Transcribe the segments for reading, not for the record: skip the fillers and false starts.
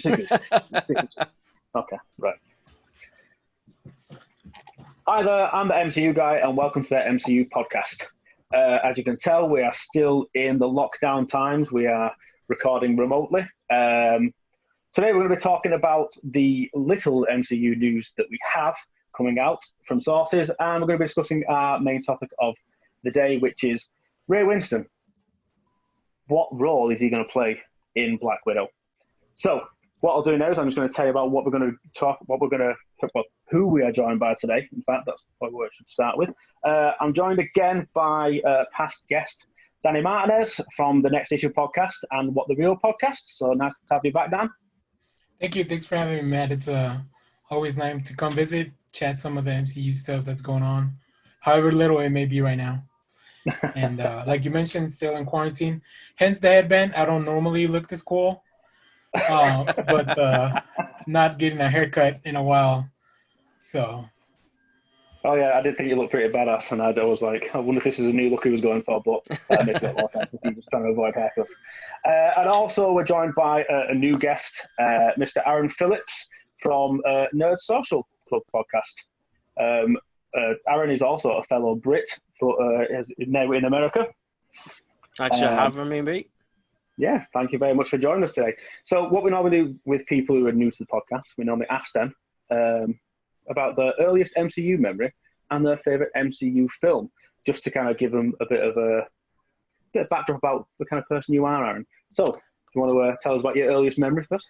scissors. Okay, right. Hi there, I'm the MCU guy, and welcome to the MCU podcast. As you can tell, we are still in the lockdown times. We are recording remotely. Today we're going to be talking about the little MCU news that we have coming out from sources, and we're going to be discussing our main topic of the day, which is Ray Winstone. What role is he going to play in Black Widow? So, what I'll do now is I'm just going to tell you about what we're going to talk about, who we are joined by today. In fact, that's probably what I should start with. I'm joined again by past guest Danny Martinez from the Next Issue podcast and What the Real podcast. So nice to have you back, Dan. Thank you. Thanks for having me, Matt. It's always nice to come visit, chat some of the MCU stuff that's going on, however little it may be right now. And like you mentioned, still in quarantine. Hence the headband. I don't normally look this cool, but not getting a haircut in a while. So. Oh yeah, I did think you looked pretty badass, and I was like, I wonder if this is a new look he was going for, but that makes a lot more sense if he's just trying to avoid haircuts. And also we're joined by a new guest, Mr. Aaron Phillips from Nerd Social Club podcast. Aaron is also a fellow Brit, but is now in America. Thanks for having me, mate. Yeah, thank you very much for joining us today. So what we normally do with people who are new to the podcast, we normally ask them about their earliest MCU memory and their favourite MCU film, just to kind of give them a bit of backdrop about the kind of person you are, Aaron. So, do you want to tell us about your earliest memory first?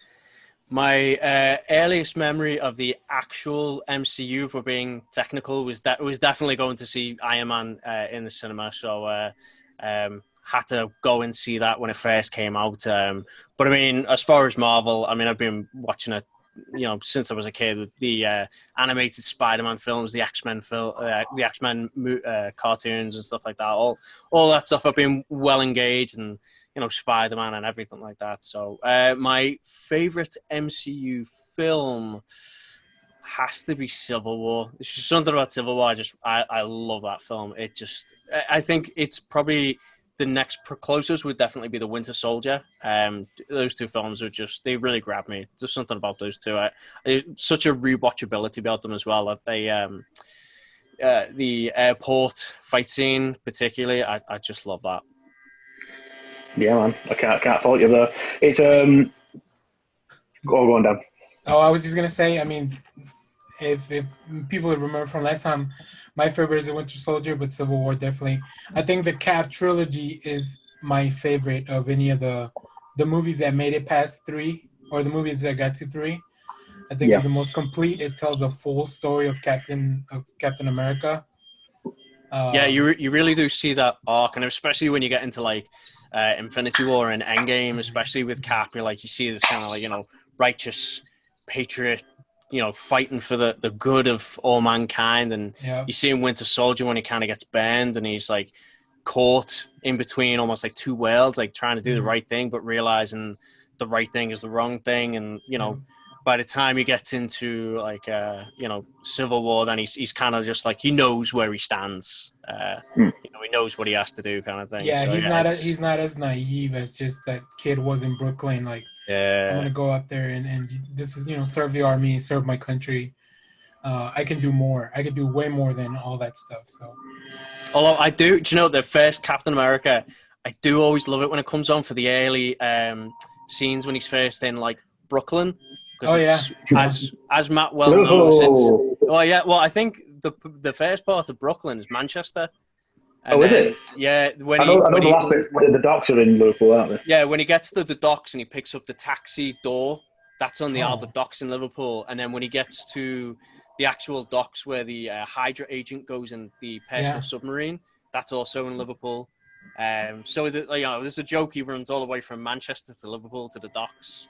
My earliest memory of the actual MCU, for being technical, was definitely going to see Iron Man in the cinema. So, had to go and see that when it first came out. But I mean, as far as Marvel, I mean, I've been watching it, since I was a kid. The animated Spider-Man films, the X-Men cartoons and stuff like that. All that stuff. I've been well engaged, and Spider-Man and everything like that. So my favorite MCU film has to be Civil War. There's just something about Civil War. I love that film. I think it's probably the next closest would definitely be The Winter Soldier. Those two films they really grabbed me. There's something about those two. Such a rewatchability about them as well. They, the airport fight scene particularly, I just love that. Yeah, man. I can't fault you there. It's go on, Dan. Oh, I was just gonna say. I mean, if people remember from last time, my favorite is The Winter Soldier, but Civil War definitely. I think the Cap trilogy is my favorite of any of the movies that made it past 3, or the movies that got to 3. I think it's the most complete. It tells a full story of Captain America. Yeah, you really do see that arc, and especially when you get into like Infinity War and Endgame, especially with Cap, you see this kind of righteous patriot, fighting for the good of all mankind. And you see in Winter Soldier when he kind of gets burned and he's like caught in between almost like two worlds, like trying to do the right thing, but realizing the right thing is the wrong thing. And, by the time he gets into like, Civil War, then he's kind of just like, he knows where he stands. He knows what he has to do kind of thing. Yeah, so, he's not as naive as just that kid was in Brooklyn. Like, I'm going to go up there and this is, serve the army, serve my country. I can do more. I can do way more than all that stuff. So, although the first Captain America, I do always love it when it comes on for the early scenes when he's first in like Brooklyn. As Matt well knows, I think the first part of Brooklyn is Manchester. And is it? Yeah, I know the last bit where the docks are in Liverpool, aren't they? Yeah, when he gets to the docks and he picks up the taxi door, that's on the Albert Docks in Liverpool. And then when he gets to the actual docks where the Hydra agent goes in the personal submarine, that's also in Liverpool. So there's a joke, he runs all the way from Manchester to Liverpool to the docks.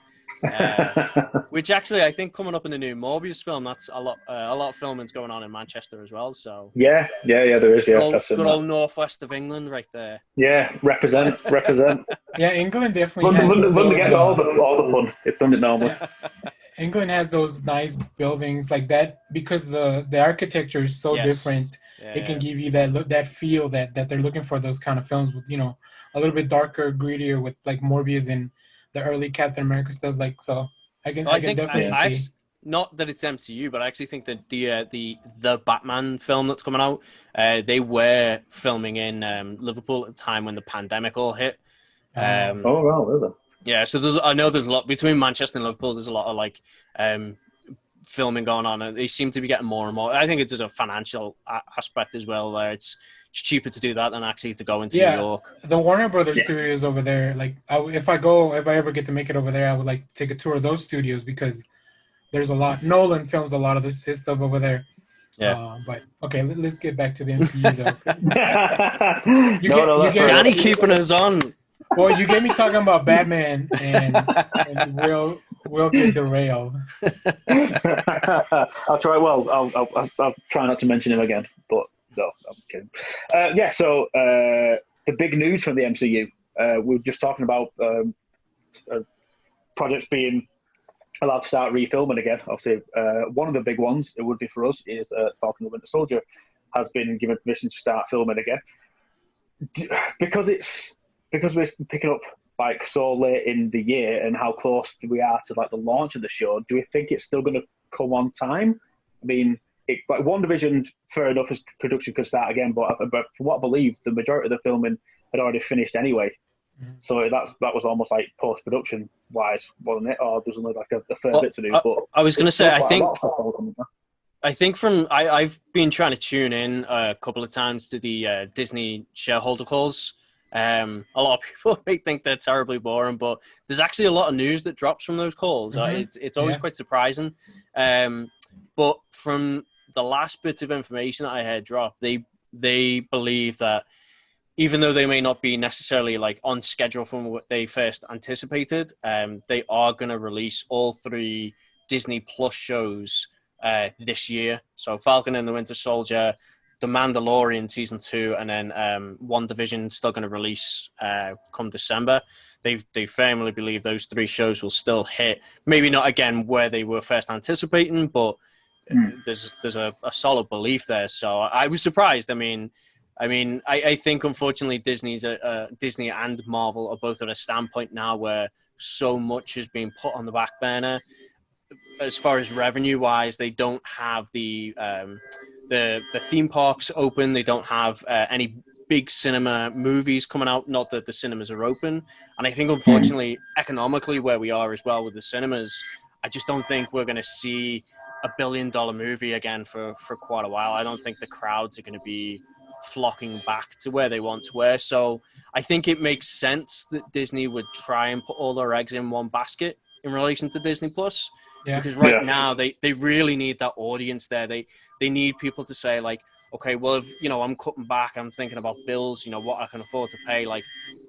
Which actually I think coming up in the new Morbius film, that's a lot of filming's going on in Manchester as well. So yeah, there is. Yeah, good old northwest of England, right there. Yeah, represent. Yeah, England definitely London gets all the fun. It's done it normally. England has those nice buildings like that because the architecture is so different. It can give you that feel that they're looking for, those kind of films with a little bit darker, grittier, with like Morbius and the early Captain America stuff. Like, so I can definitely see. Not that it's MCU, but I actually think that the Batman film that's coming out, they were filming in Liverpool at the time when the pandemic all hit. Really? Yeah, so I know there's a lot between Manchester and Liverpool. There's a lot of like filming going on, and they seem to be getting more and more. I think it's just a financial aspect as well. There, it's cheaper to do that than actually to go into New York. The Warner Brothers studios over there. Like, if I ever get to make it over there, I would like to take a tour of those studios because there's a lot. Nolan films a lot of his stuff over there. Yeah. But okay, let's get back to the MCU though. Danny keeping us on. Well, you get me talking about Batman, and we'll get derailed. I'll try. Well, I'll try not to mention him again. But no, I'm kidding. So the big news from the MCU. We were just talking about projects being allowed to start refilming again. Obviously, one of the big ones, it would be for us, is Falcon and the Winter Soldier has been given permission to start filming again. Because we're picking up like so late in the year and how close we are to like the launch of the show, do we think it's still going to come on time? I mean, like WandaVision, fair enough, as production could start again, but from what I believe, the majority of the filming had already finished anyway. So that was almost like post-production wise, wasn't it? Or there's only like a fair bit to do. But I was going to say, I think I've been trying to tune in a couple of times to the Disney shareholder calls. A lot of people may think they're terribly boring, but there's actually a lot of news that drops from those calls. It's always quite surprising. But from the last bit of information that I had dropped, they believe that even though they may not be necessarily like on schedule from what they first anticipated, they are going to release all 3 Disney Plus shows this year. So Falcon and the Winter Soldier, The Mandalorian season 2, and then WandaVision still going to release come December. They firmly believe those 3 shows will still hit. Maybe not again where they were first anticipating, but there's a solid belief there. So I was surprised. I think unfortunately Disney and Marvel are both at a standpoint now where so much has been put on the back burner. As far as revenue wise, they don't have the theme parks open. They don't have any big cinema movies coming out. Not that the cinemas are open. And I think unfortunately economically where we are as well with the cinemas, I just don't think we're going to see a $1 billion movie again for quite a while. I don't think the crowds are going to be flocking back to where they once were. So I think it makes sense that Disney would try and put all their eggs in one basket in relation to Disney Plus. Because now they really need that audience there. They need people to say like, okay, well, if, I'm cutting back, I'm thinking about bills, what I can afford to pay, like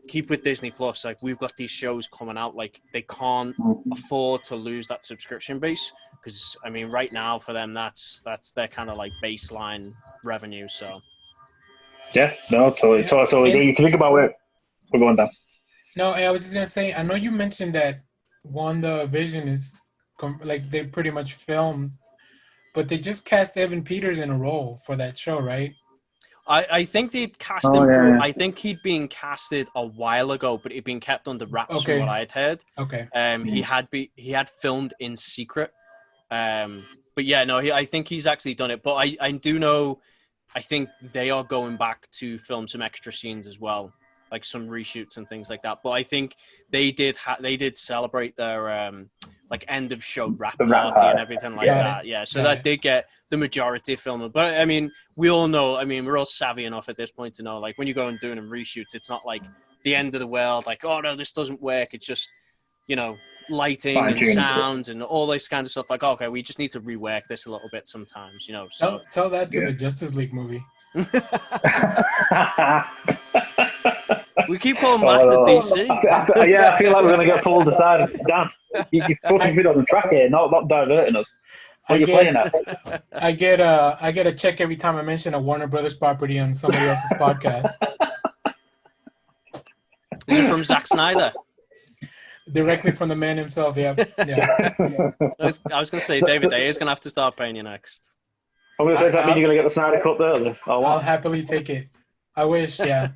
keep with Disney Plus. Like we've got these shows coming out, like they can't afford to lose that subscription base. Because right now for them, that's their kind of like baseline revenue. So. Yeah, no, totally. You can think about it. We're going down. No, I was just gonna say. I know you mentioned that WandaVision is like they pretty much filmed, but they just cast Evan Peters in a role for that show, right? I think they'd cast him. Yeah. I think he'd been casted a while ago, but he'd been kept under wraps from what I had heard. Okay. He had filmed in secret. But yeah, no, I think he's actually done it. But I do know. I think they are going back to film some extra scenes as well, like some reshoots and things like that. But I think they did celebrate their like end of show rap party and everything like that. Yeah, so that did get the majority of filming. But we all know. We're all savvy enough at this point to know, like when you go and doing reshoots, it's not like the end of the world. Like, oh no, this doesn't work. It's just lighting and sound and all this kind of stuff. Like, okay, we just need to rework this a little bit sometimes, So tell that to the Justice League movie. We keep pulling back to DC. I feel like we're going to get pulled aside. Dan, you're fucking good on the track here, not diverting us. What are you playing at? I get a check every time I mention a Warner Brothers property on somebody else's podcast. Is it from Zack Snyder? Directly from the man himself, yeah. I was going to say, David Day is going to have to start paying you next. I'm going to say, does that mean you're going to get the Snyder Cut there? I'll happily take it. I wish, yeah.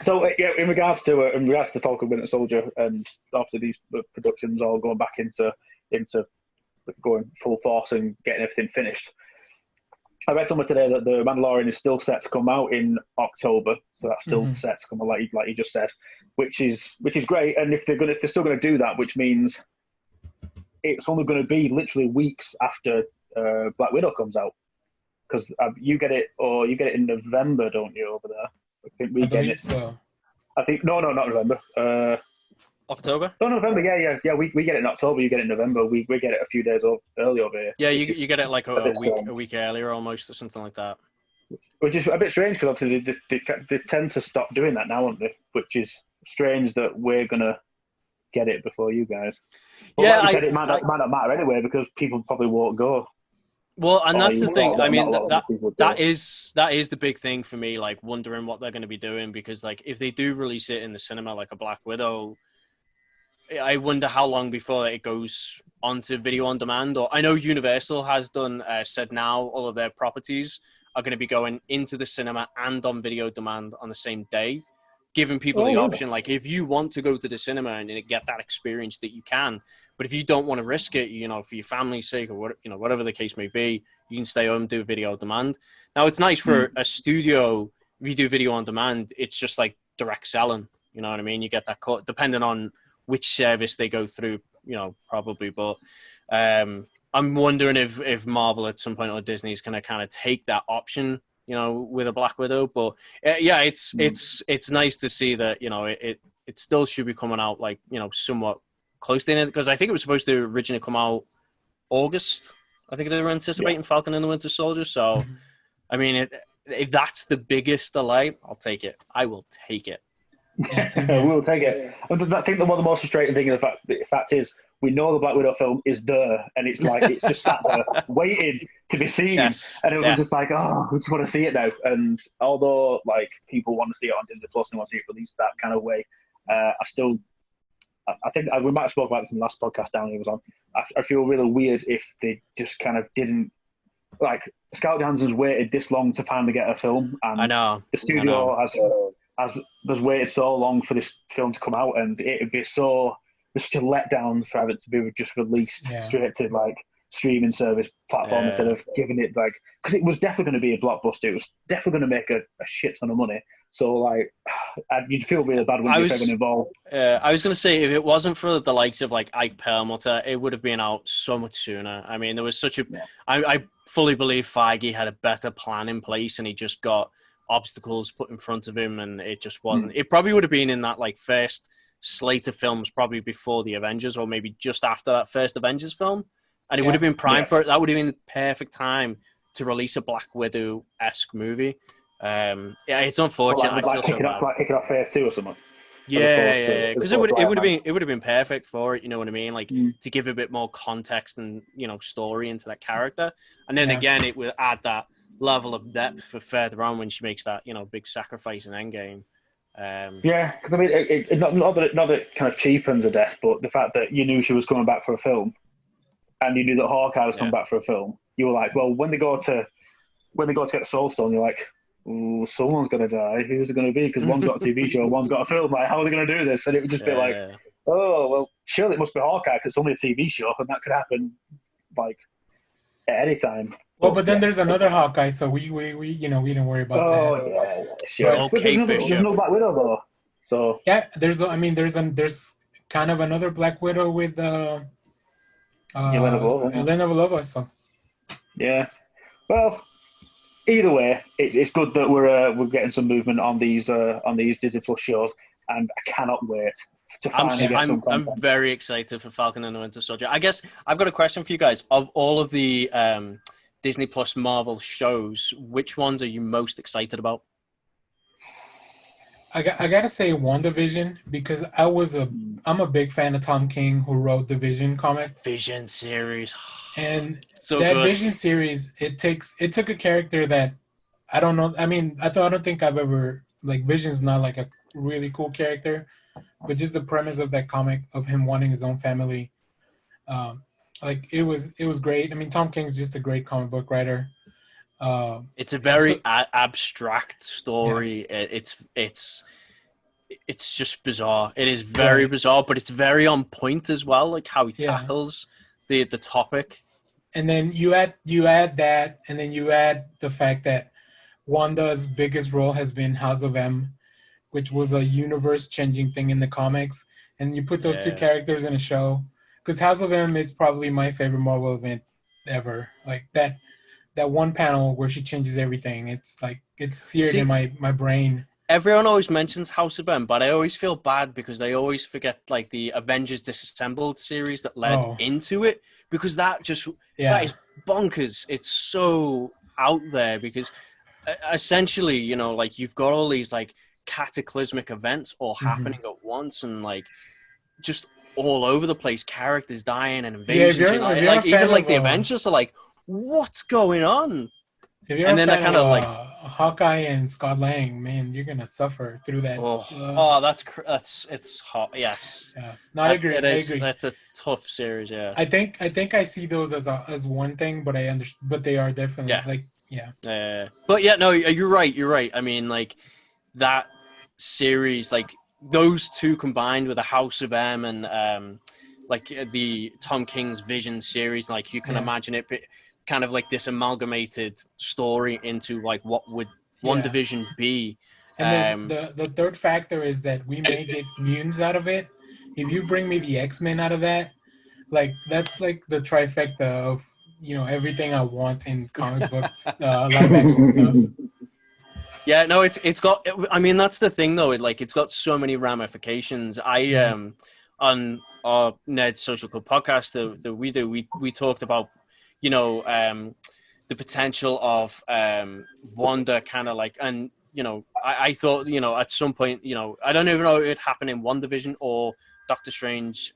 So yeah, in regards to the Falcon Winter Soldier, and after these productions all going back into going full force and getting everything finished, I read somewhere today that the Mandalorian is still set to come out in October, so that's still set to come out, like you just said, which is great. And if they're still gonna do that, which means it's only going to be literally weeks after Black Widow comes out, because you get it in November, don't you, over there? I think we get it. So. I think no, not November. October? No, November. Yeah. We get it in October. You get it in November. We get it a few days early over here. Yeah, you get it like a week earlier almost, or something like that. Which is a bit strange, because obviously they tend to stop doing that now, aren't they? Which is strange that we're gonna get it before you guys. But yeah, like you said, it might not matter anyway, because people probably won't go. Well, and that's the thing. I mean, that is the big thing for me, like wondering what they're going to be doing, because like if they do release it in the cinema like a Black Widow, I wonder how long before it goes onto video on demand. Or I know Universal has said now all of their properties are going to be going into the cinema and on video demand on the same day, giving people the option. Like if you want to go to the cinema and get that experience, that you can. But if you don't want to risk it, for your family's sake, or whatever the case may be, you can stay home and do video on demand. Now, it's nice for a studio. If you do video on demand, it's just like direct selling. You know what I mean? You get that cut, depending on which service they go through, probably. But I'm wondering if Marvel at some point, or Disney's going to kind of take that option, with a Black Widow. But yeah, it's nice to see that, it still should be coming out like, somewhat close to it, because I think it was supposed to originally come out August. I think they were anticipating Falcon and the Winter Soldier. So, I mean, if that's the biggest delay, I'll take it. I will take it. We'll take it. I think that one of the most frustrating things, the fact is, we know the Black Widow film is there, and it's like it's just sat there waiting to be seen. Yes. And it was just like, we just want to see it now. And although like people want to see it on Disney Plus and want to see it released that kind of way, I think we might have spoken about this in the last podcast Downey was on. I feel really weird if they just kind of didn't, like, Scarlett Johansson's waited this long to finally get a film, and I know the studio has waited so long for this film to come out, and it'd be such a letdown for it to be just released straight to like streaming service platform instead of giving it like, because it was definitely going to be a blockbuster. It was definitely going to make a shit ton of money. So like, you'd feel really bad when you're ever involved. I was going to say, if it wasn't for the likes of like Ike Perlmutter, it would have been out so much sooner. I mean, there was such a. I fully believe Feige had a better plan in place, and he just got obstacles put in front of him, and it just wasn't. It probably would have been in that like first slate of films, probably before the Avengers, or maybe just after that first Avengers film, and it would have been prime for it. That would have been the perfect time to release a Black Widow-esque movie. It's unfortunate. I feel so bad. Like kicking off phase 2 or something. Yeah, because it would have been perfect for it. You know what I mean? Like to give a bit more context and story into that character, and then again it would add that level of depth for further on when she makes that big sacrifice in Endgame. Because I mean, not that it kind of cheapens her death, but the fact that you knew she was coming back for a film, and you knew that Hawkeye was coming back for a film, you were like, well, when they go to get Soul Stone, you're like, ooh, someone's going to die. Who's it going to be? Because one's got a TV show, one's got a film. Like, how are they going to do this? And it would just be like, oh, well, surely it must be Hawkeye because it's only a TV show, and that could happen like at any time. Well, but then there's another Hawkeye, so we didn't worry about that. Oh yeah, sure. Okay, there's no Black Widow though. So yeah, there's kind of another Black Widow with Elena Belova. So yeah, well, either way, it's good that we're getting some movement on these Disney Plus shows, and I cannot wait. I'm very excited for Falcon and the Winter Soldier. I guess I've got a question for you guys. Of all of the Disney Plus Marvel shows, which ones are you most excited about? I gotta say WandaVision, because I'm a big fan of Tom King, who wrote the Vision comic. Vision series. And so that good. Vision series, it took a character that I don't know. I mean, I don't think I've ever, like, Vision's not like a really cool character, but just the premise of that comic of him wanting his own family, like it was great. I mean, Tom King's just a great comic book writer. It's a very abstract story. Yeah. it's just bizarre. It is very bizarre, but it's very on point as well, like how he tackles the topic. And then you add that, and then you add the fact that Wanda's biggest role has been House of M, which was a universe-changing thing in the comics. And you put those two characters in a show, because House of M is probably my favorite Marvel event ever. Like that one panel where she changes everything. It's like it's seared in my brain. Everyone always mentions House of M, but I always feel bad because they always forget like the Avengers Disassembled series that led into it, because that is bonkers. It's so out there because essentially, you know, like you've got all these like cataclysmic events all happening at once and like just all over the place, characters dying and invasions. Like even like the Avengers are like, what's going on? If you're and then that kind of like Hawkeye and Scott Lang, man, you're gonna suffer through that. It's hot. Yes, no, I agree. I agree. That's a tough series. Yeah, I think I see those as one thing, but I understand. But they are definitely But yeah, no, you're right. You're right. I mean, like that series, like those two combined with the House of M and like the Tom King's Vision series, like you can imagine it. Kind of like this amalgamated story into like what would WandaVision be. And then the third factor is that we may get mutants out of it. If you bring me the X-Men out of that, like that's like the trifecta of, you know, everything I want in comic books, live action stuff. Yeah, no, it's got. I mean, that's the thing though. It's got so many ramifications. On our Nerd Social Club podcast that we do, we talked about, you know, the potential of Wanda kind of like, and, you know, I thought, you know, at some point, you know, I don't even know if it happened in WandaVision or Doctor Strange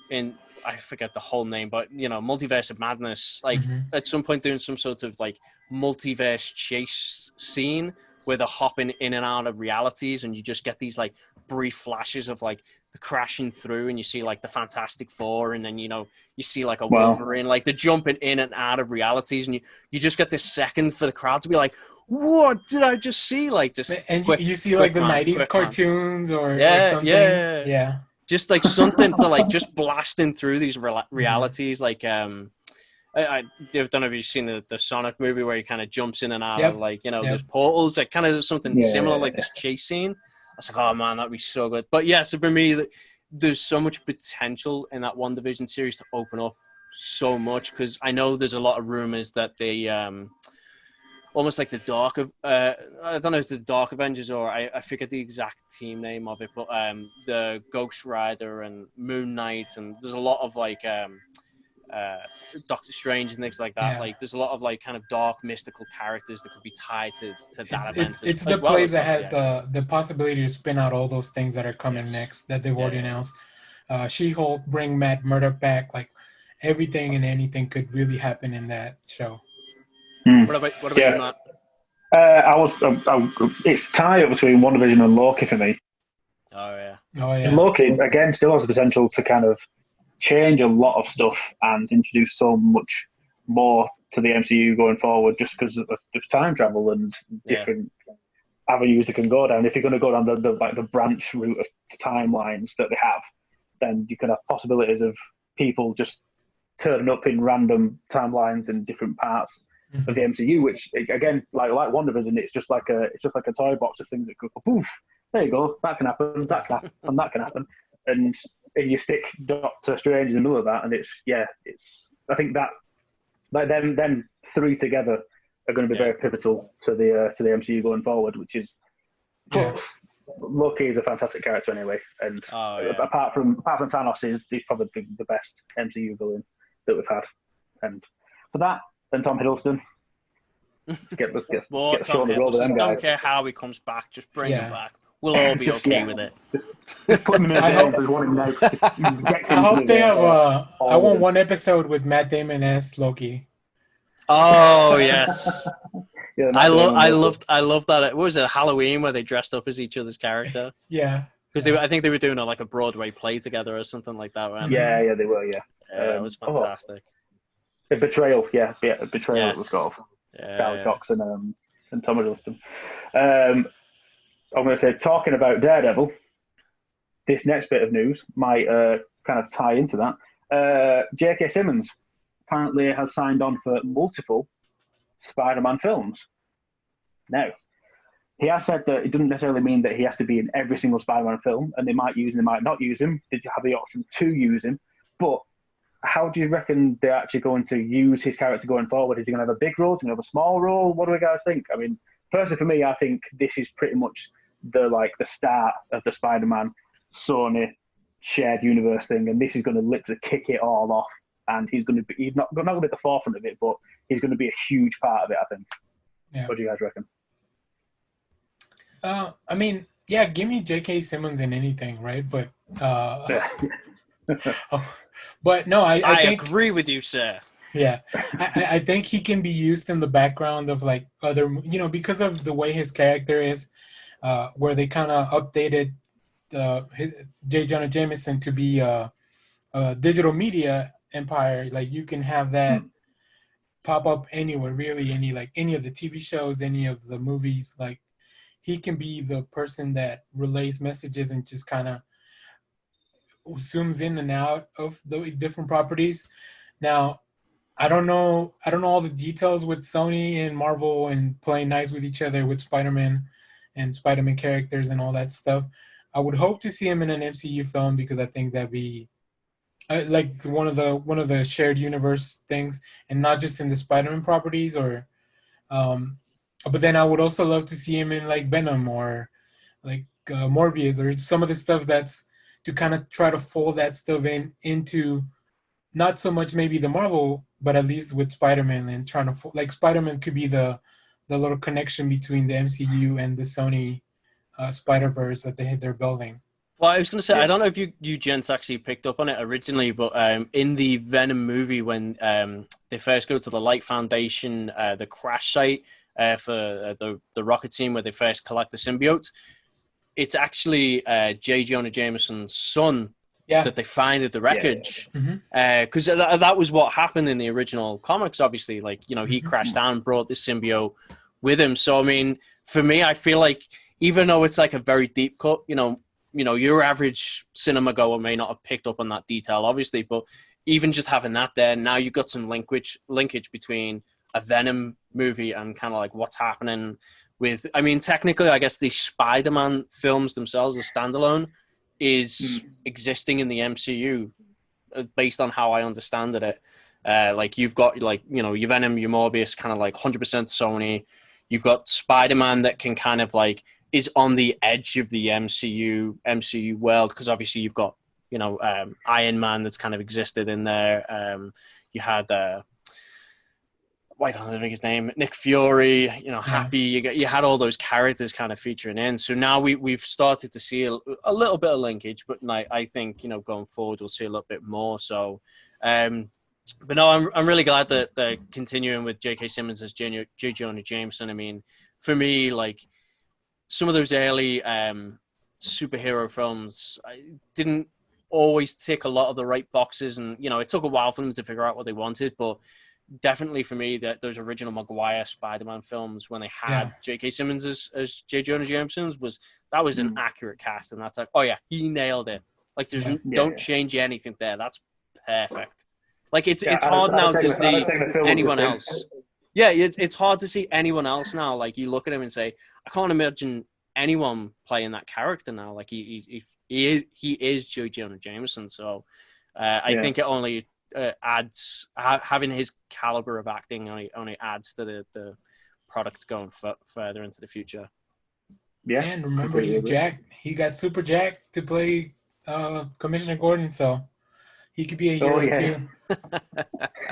in, I forget the whole name, but, you know, Multiverse of Madness, like at some point doing some sort of like multiverse chase scene where they're hopping in and out of realities and you just get these like brief flashes of like the crashing through and you see like the Fantastic Four and then, you know, you see like a Wolverine, like they're jumping in and out of realities and you just get this second for the crowd to be like, what did I just see? Like just and you see like the 90s cartoons or something. Yeah. Just like something to like just blasting through these realities. Like I don't know if you've seen the Sonic movie where he kind of jumps in and out of like, you know, there's portals, like kind of something similar, like this chase scene. I was like, oh man, that'd be so good. But yeah, so for me, there's so much potential in that WandaVision series to open up so much, because I know there's a lot of rumors that they almost like the Dark of I don't know if it's the Dark Avengers or I forget the exact team name of it, but the Ghost Rider and Moon Knight, and there's a lot of like Doctor Strange and things like that. Like there's a lot of like kind of dark mystical characters that could be tied to that event. It's the place that has the possibility to spin out all those things that are coming next that they've already announced. She-Hulk, bring Matt Murdock back, like everything and anything could really happen in that show. What about you, Matt? It's tie-up between WandaVision and Loki for me. Oh yeah. And Loki again still has the potential to kind of change a lot of stuff and introduce so much more to the MCU going forward, just because of time travel and different avenues it can go down. If you're going to go down the branch route of timelines that they have, then you can have possibilities of people just turning up in random timelines in different parts of the MCU, which again, like WandaVision, it's just like a toy box of things that go poof. There you go. That can happen. That can happen. And that can happen. And you stick Doctor Strange in the middle of that, and it's I think that like them three together are going to be very pivotal to the MCU going forward, which is Loki is a fantastic character anyway, and apart from Thanos, he's probably the best MCU villain that we've had, and for that, then Tom Hiddleston. Get Tom Hiddleston, don't care how he comes back, just bring him back. We'll all be okay with it. Just put him in I hope they have I want one episode with Matt Damon as Loki. Oh yes. I loved that. What was it, Halloween, where they dressed up as each other's character? Because I think they were doing a Broadway play together or something like that, right? Yeah, they were. Yeah, it was fantastic. A Betrayal, Betrayal. It was called. Charlie Cox and Tom Hiddleston. I'm going to say, talking about Daredevil, this next bit of news might kind of tie into that. J.K. Simmons apparently has signed on for multiple Spider-Man films. Now, he has said that it doesn't necessarily mean that he has to be in every single Spider-Man film, and they might use him, they might not use him. Did you have the option to use him? But how do you reckon they're actually going to use his character going forward? Is he going to have a big role? Is he going to have a small role? What do we guys think? I mean, personally for me, I think this is pretty much the start of the Spider-Man Sony shared universe thing, and this is going to literally kick it all off. And he's going to be—he's not going to be at the forefront of it, but he's going to be a huge part of it, I think. Yeah. What do you guys reckon? I mean, yeah, give me J.K. Simmons in anything, right? But but no, I think, agree with you, sir. Yeah, I think he can be used in the background of like other, because of the way his character is, where they kind of updated J. Jonah Jameson to be a digital media empire. Like you can have that pop up anywhere, really, any of the TV shows, any of the movies. Like he can be the person that relays messages and just kind of zooms in and out of the different properties. Now, I don't know all the details with Sony and Marvel and playing nice with each other with Spider-Man and Spider-Man characters and all that stuff. I would hope to see him in an MCU film because I think that'd be like one of the shared universe things, and not just in the Spider-Man properties but then I would also love to see him in like Venom or like Morbius or some of the stuff that's to kind of try to fold that stuff into not so much maybe the Marvel, but at least with Spider-Man and trying to like Spider-Man could be the little connection between the MCU and the Sony Spider-Verse that they're building. Well, I was going to say, I don't know if you gents actually picked up on it originally, but in the Venom movie, when they first go to the Light Foundation, the crash site for the rocket team where they first collect the symbiote, it's actually J. Jonah Jameson's son that they find at the wreckage. Because that was what happened in the original comics, obviously. Like, he crashed down and brought the symbiote with him. So, I mean, for me, I feel like even though it's like a very deep cut, your average cinema goer may not have picked up on that detail, obviously, but even just having that there, now you've got some linkage between a Venom movie and kind of like what's happening with, I mean, technically, I guess the Spider-Man films themselves, the standalone, is existing in the MCU based on how I understand it. Like you've got your Venom, your Morbius, kind of like 100% Sony. You've got Spider-Man that can kind of like is on the edge of the MCU world because obviously you've got Iron Man that's kind of existed in there. You had I can't think his name, Nick Fury. Happy. You had all those characters kind of featuring in. So now we've started to see a little bit of linkage, but I think going forward we'll see a little bit more. So. But no, I'm really glad that they're continuing with J.K. Simmons as J. Jonah Jameson. I mean, for me, like some of those early superhero films, I didn't always tick a lot of the right boxes, and it took a while for them to figure out what they wanted. But definitely for me, that those original Maguire Spider-Man films, when they had J.K. Simmons as J. Jonah Jameson, was an accurate cast, and that's like, oh yeah, he nailed it. Like, don't change anything there. That's perfect. Like it's hard now to see anyone else. Yeah, it's hard to see anyone else now. Like you look at him and say, I can't imagine anyone playing that character now. Like he is J. Jonah Jameson. So I think it only adds having his caliber of acting only adds to the product going further into the future. Yeah, and remember he's Jack. He got super Jack to play Commissioner Gordon. So. He could be a hero too.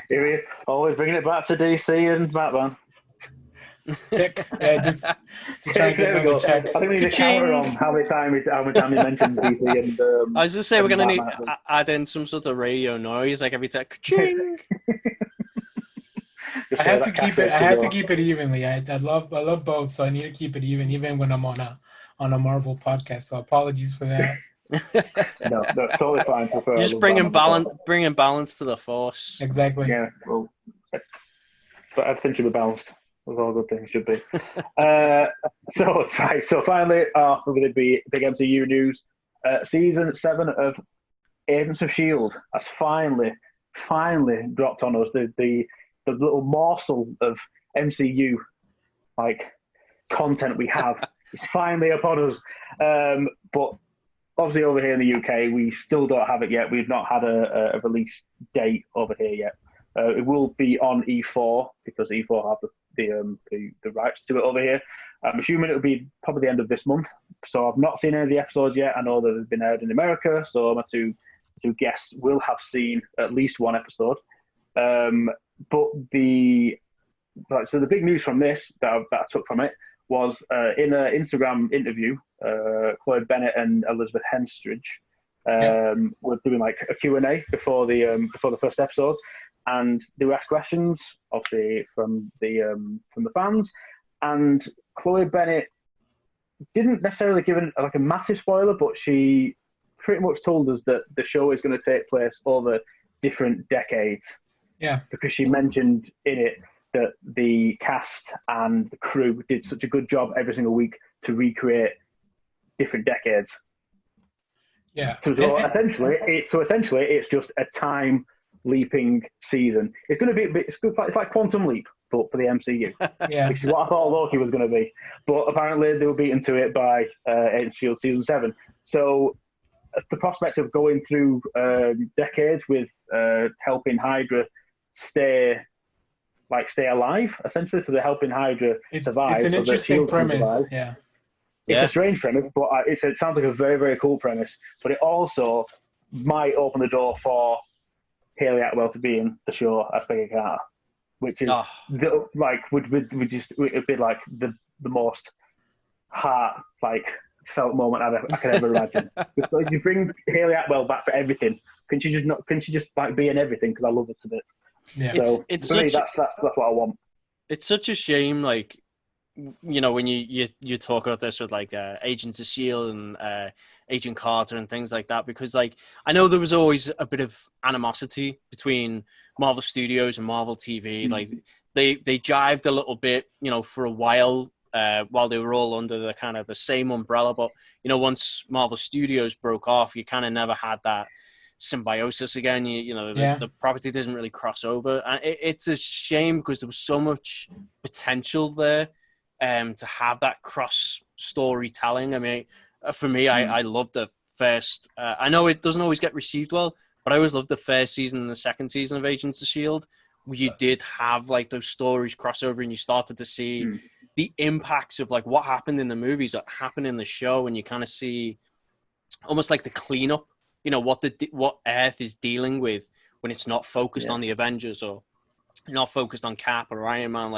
Here he is, always bringing it back to DC and Batman. Check. Yeah, just trying to get another check. I think we need a counter on how many times he mentioned DC and. I was just say we're gonna need add in some sort of radio noise like every time. Ka-ching! I have to keep it. I have to keep it evenly. I love both, so I need to keep it even when I'm on a Marvel podcast. So apologies for that. No, totally fine. You're just bringing balance to the force. Exactly. Yeah, well, but everything should be balanced. as all good things should be. So finally, with the big MCU news, season 7 of Agents of Shield has finally dropped on us. The little morsel of MCU like content we have is finally upon us. But obviously over here in the UK, we still don't have it yet. We've not had a release date over here yet. It will be on E4 because E4 have the rights to it over here. I'm assuming it'll be probably the end of this month. So I've not seen any of the episodes yet. I know that they've been aired in America, so my two guests will have seen at least one episode. But the big news from this that I took from it was in an Instagram interview, Chloe Bennett and Elizabeth Henstridge were doing like a Q&A before the first episode, and they were asked questions, obviously from the fans, and Chloe Bennett didn't necessarily give a massive spoiler, but she pretty much told us that the show is going to take place over different decades. Yeah. Because she mentioned in it that the cast and the crew did such a good job every single week to recreate different decades. Yeah. So essentially, it's just a time leaping season. It's going to be it's like Quantum Leap, but for the MCU. Yeah. Which is what I thought Loki was going to be. But apparently they were beaten to it by Agents of Shield season 7. So the prospect of going through decades with helping Hydra stay alive, essentially. So they're helping Hydra survive. It's an interesting premise. Yeah. It's a strange premise, but it sounds like a very, very cool premise. But it also might open the door for Hayley Atwell to be in the show as Peggy Carter, which is would be like the most felt moment I can ever imagine. Because you bring Hayley Atwell back for everything. Can she just be in everything? Because I love her to bits. Yeah. So it's for me, that's what I want. It's such a shame, when you talk about this with Agents of Shield and Agent Carter and things like that, because I know there was always a bit of animosity between Marvel Studios and Marvel TV. They jived a little bit, for a while they were all under the kind of the same umbrella. But once Marvel Studios broke off, you kind of never had that symbiosis again. The property doesn't really cross over, and it's a shame because there was so much potential there to have that cross storytelling. I mean, for me, I love the first. I know it doesn't always get received well, but I always loved the first season and the second season of Agents of Shield, where you did have those stories cross over, and you started to see the impacts of what happened in the movies that happened in the show, and you kind of see almost like the cleanup. What Earth is dealing with when it's not focused on the Avengers or not focused on Cap or Iron Man,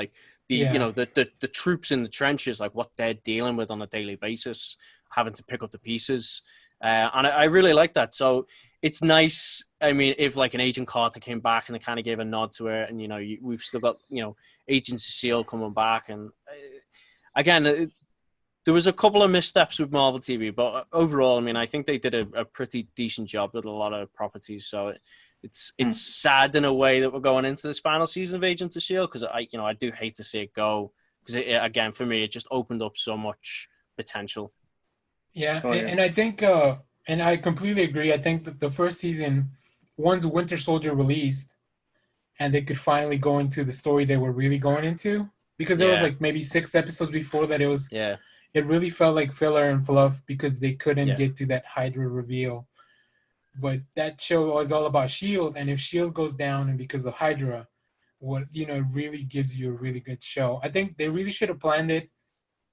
the troops in the trenches, what they're dealing with on a daily basis, having to pick up the pieces. And I really like that. So it's nice. I mean, if an Agent Carter came back and they kind of gave a nod to it, and we've still got Agents of Shield coming back, and again. There was a couple of missteps with Marvel TV, but overall, I mean, I think they did a pretty decent job with a lot of properties. So it's sad in a way that we're going into this final season of Agents of Shield, because I do hate to see it go, because again, for me, it just opened up so much potential. Yeah, and I think, and I completely agree. I think that the first season, once Winter Soldier released, and they could finally go into the story they were really going into, because there was maybe 6 episodes before that. It was It really felt like filler and fluff because they couldn't get to that Hydra reveal. But that show was all about S.H.I.E.L.D., and if S.H.I.E.L.D. goes down and because of Hydra, it really gives you a really good show. I think they really should have planned it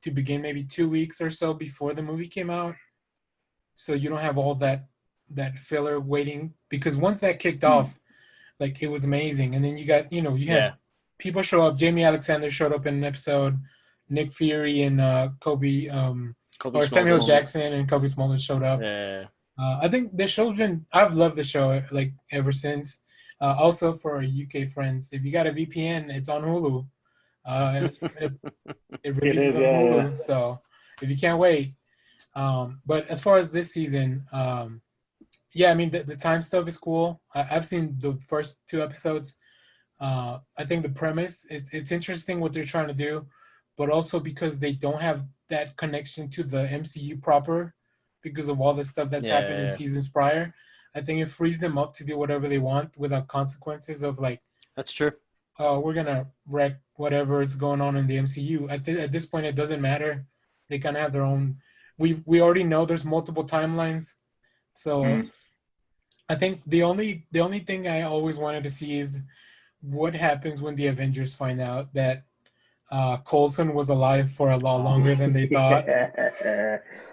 to begin maybe 2 weeks or so before the movie came out, so you don't have all that filler waiting. Because once that kicked off, it was amazing. And then you got, you had people show up. Jamie Alexander showed up in an episode. Nick Fury and Samuel Jackson and Kobe Smulders showed up. Yeah. I think the show's I've loved the show ever since. Also for our UK friends, if you got a VPN, it's on Hulu. It releases on Hulu, so if you can't wait. But as far as this season, I mean the time stuff is cool. I've seen the first 2 episodes. I think the premise it's interesting what they're trying to do, but also because they don't have that connection to the MCU proper because of all the stuff that's happened in seasons prior. I think it frees them up to do whatever they want without consequences of like. That's true. We're gonna wreck whatever is going on in the MCU. At this point, it doesn't matter. They kind of have their own. We already know there's multiple timelines, so I think the only thing I always wanted to see is what happens when the Avengers find out that Coulson was alive for a lot longer than they thought.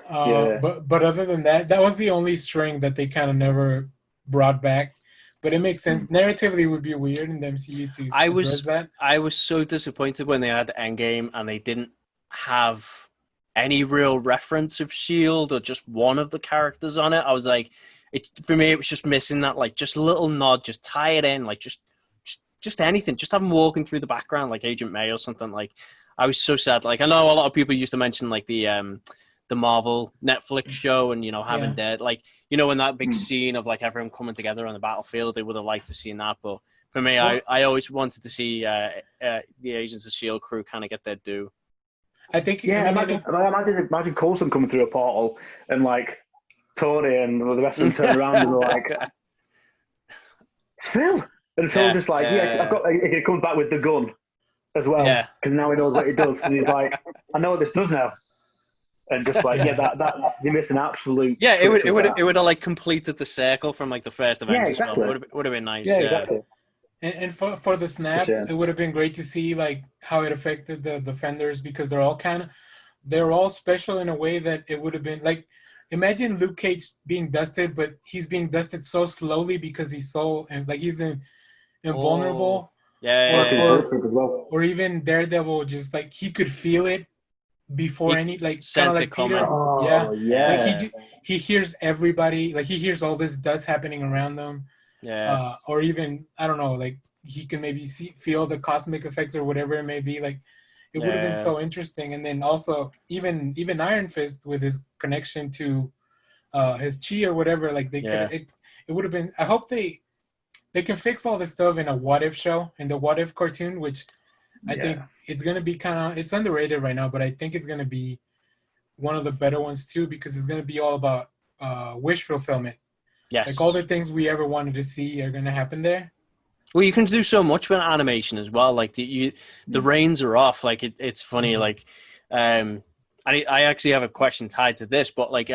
But other than that, that was the only string that they kind of never brought back. But it makes sense. Narratively, it would be weird in the MCU to address that. I was so disappointed when they had Endgame and they didn't have any real reference of S.H.I.E.L.D. or just one of the characters on it. I was like, for me, it was just missing that, like, just a little nod, just tie it in, like, just anything. Just have them walking through the background like Agent May or something. Like, I was so sad. Like, I know a lot of people used to mention, like, the Marvel Netflix show and, having dead, like, when that big scene of like everyone coming together on the battlefield, they would have liked to see that. But for me, I always wanted to see the Agents of S.H.I.E.L.D. crew kind of get their due. I think, imagine Coulson coming through a portal and like Tony and the rest of them turn around and they're like, Phil! And Phil's just like, I've got, he comes back with the gun as well. Because now he knows what he does. And he's like, I know what this does now. And just like that you miss an absolute. Yeah, it would have like completed the circle from like the first Avengers film. It would have been nice. Yeah, exactly. And for the snap, it would have been great to see like how it affected the Defenders because they're all special in a way that it would have been like, imagine Luke Cage being dusted, but he's being dusted so slowly because he's so like he's invulnerable. Or even Daredevil, just like he could feel it. Before any like kind of like Peter, like he hears everybody, like he hears all this dust happening around them, or even I don't know, like he can maybe feel the cosmic effects or whatever it may be. Like it would have been so interesting, and then also even Iron Fist with his connection to his chi or whatever, like they could it would have been. I hope they can fix all this stuff in a What If show, in the What If cartoon, which. I think it's going to be it's underrated right now, but I think it's going to be one of the better ones too, because it's going to be all about wish fulfillment. Yes. Like all the things we ever wanted to see are going to happen there. Well, you can do so much with animation as well. Like the reins are off. Like it's funny. Like, I actually have a question tied to this, but like,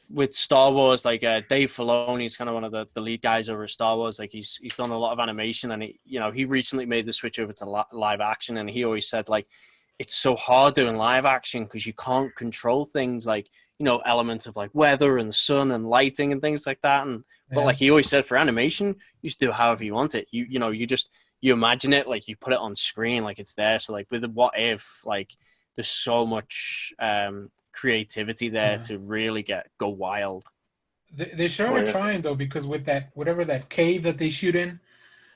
with Star Wars, like Dave Filoni is kind of one of the lead guys over at Star Wars. Like he's done a lot of animation, and he recently made the switch over to live action, and he always said like it's so hard doing live action because you can't control things like elements of like weather and sun and lighting and things like that. And but like he always said, for animation, you just do however you want it. You imagine it, like you put it on screen, like it's there. So like with the What If, like there's so much creativity there to really go wild. They sure are trying though, because with that that cave that they shoot in,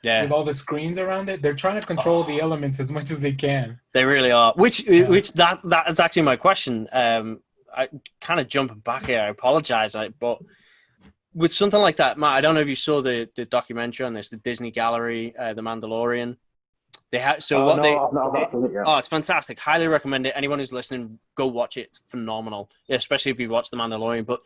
with all the screens around it, they're trying to control the elements as much as they can. They really are. Which that is actually my question. I kind of jumping back here. I apologize, but with something like that, Matt, I don't know if you saw the documentary on this, the Disney Gallery, The Mandalorian. They have it's fantastic. Highly recommend it. Anyone who's listening, go watch it. It's phenomenal, especially if you've watched The Mandalorian. But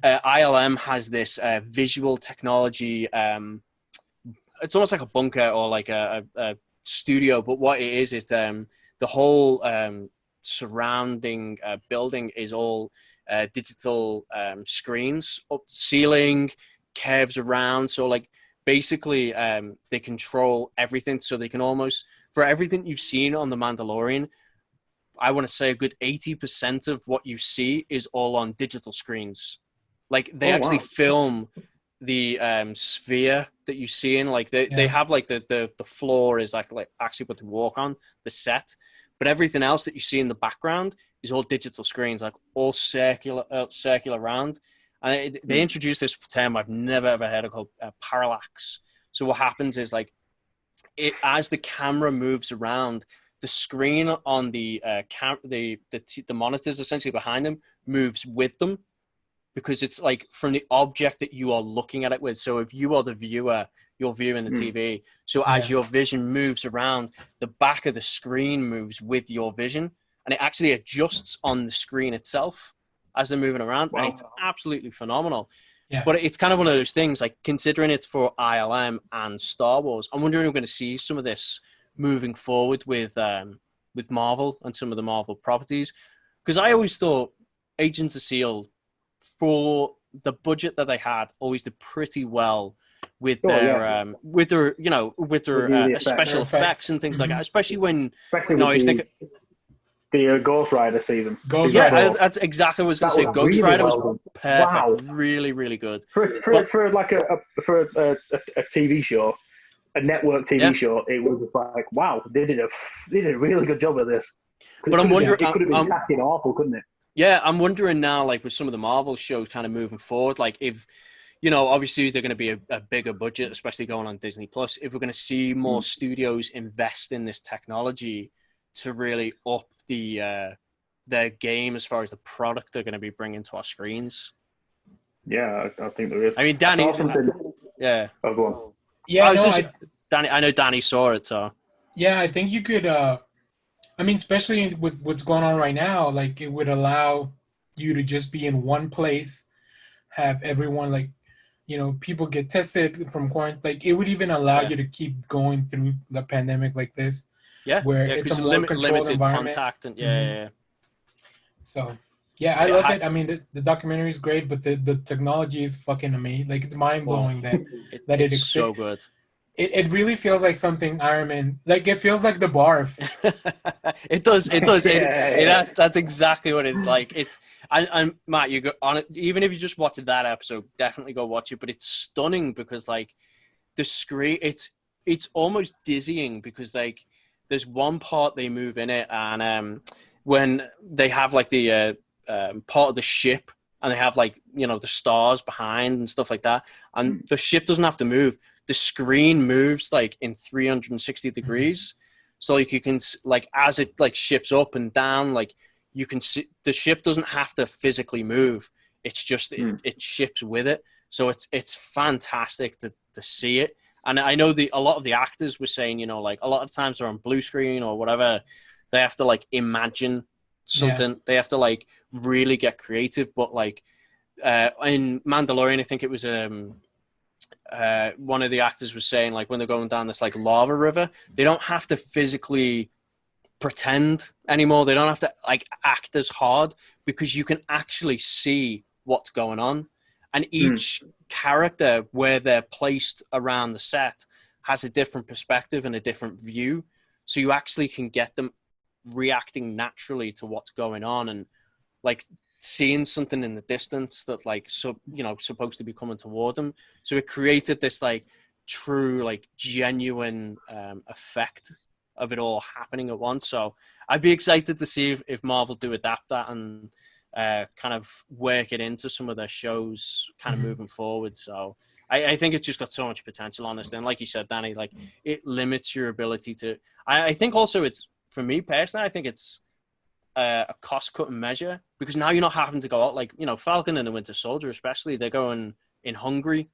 ILM has this visual technology. It's almost like a bunker or like a studio. But what it is the whole surrounding building is all digital screens up the ceiling, curves around. So like. Basically, they control everything, so they can almost, for everything you've seen on The Mandalorian, I want to say a good 80% of what you see is all on digital screens. Like, they actually film the sphere that you see in, like, they have, like, the floor is, like actually what to walk on, the set, but everything else that you see in the background is all digital screens, like, all circular around. And they introduced this term I've never ever heard of called parallax. So what happens is like, as the camera moves around, the screen on the monitors essentially behind them moves with them. because it's like from the object that you are looking at it with. So if you are the viewer, you're viewing the TV. So as your vision moves around, the back of the screen moves with your vision, and it actually adjusts on the screen itself as they're moving around. Wow. And it's absolutely phenomenal. Yeah. But it's kind of one of those things, like considering it's for ILM and Star Wars, I'm wondering if we're going to see some of this moving forward with Marvel and some of the Marvel properties. Because I always thought Agents of S.H.I.E.L.D., for the budget that they had, always did pretty well with their special effects and things like that. Especially when the Ghost Rider season. That's exactly what I was going to say. Ghost Rider was perfect. Wow. Really, really good. For a TV show, a network TV show, it was like, wow, they did a really good job of this. But I'm wondering, it could have been fucking awful, couldn't it? Yeah, I'm wondering now, like with some of the Marvel shows kind of moving forward, like if, obviously they're going to be a bigger budget, especially going on Disney Plus. If we're going to see more studios invest in this technology to really up their game as far as the product they're going to be bringing to our screens. Yeah, I think there is. I mean, Danny. Yeah. Oh, go on. Yeah, Danny. I know Danny saw it, so. Yeah, I think you could. I mean, especially with what's going on right now, like it would allow you to just be in one place, have everyone people get tested from quarantine. Like it would even allow you to keep going through the pandemic like this. Yeah, where it's a more controlled limited environment. Contact and So I love it. I mean, the documentary is great, but the technology is fucking amazing. Like it's mind blowing that it exists. So good. It really feels like something Iron Man. Like it feels like the barf. It does. That's exactly what it's like. It's and Matt, you go on it. Even if you just watched that episode, definitely go watch it. But it's stunning because like the screen, it's almost dizzying because like there's one part they move in it, and when they have like the part of the ship, and they have like the stars behind and stuff like that, and the ship doesn't have to move. The screen moves like in 360 degrees. So like you can like as it like shifts up and down, like you can see the ship doesn't have to physically move. It's just it shifts with it. So it's fantastic to see it. And I know a lot of the actors were saying, like a lot of times they're on blue screen or whatever, they have to like imagine something. Yeah. They have to like really get creative. But like in Mandalorian, I think it was one of the actors was saying like when they're going down this like lava river, they don't have to physically pretend anymore. They don't have to like act as hard because you can actually see what's going on. And each character where they're placed around the set has a different perspective and a different view. So you actually can get them reacting naturally to what's going on and like seeing something in the distance that like supposed to be coming toward them. So it created this like true like genuine effect of it all happening at once. So I'd be excited to see if Marvel do adapt that and kind of work it into some of their shows kind of moving forward. So I think it's just got so much potential, honestly. And like you said, Danny, like it limits your ability to I think also it's, for me personally, I think it's a cost-cutting measure because now you're not having to go out like Falcon and the Winter Soldier, especially they're going in Hungary,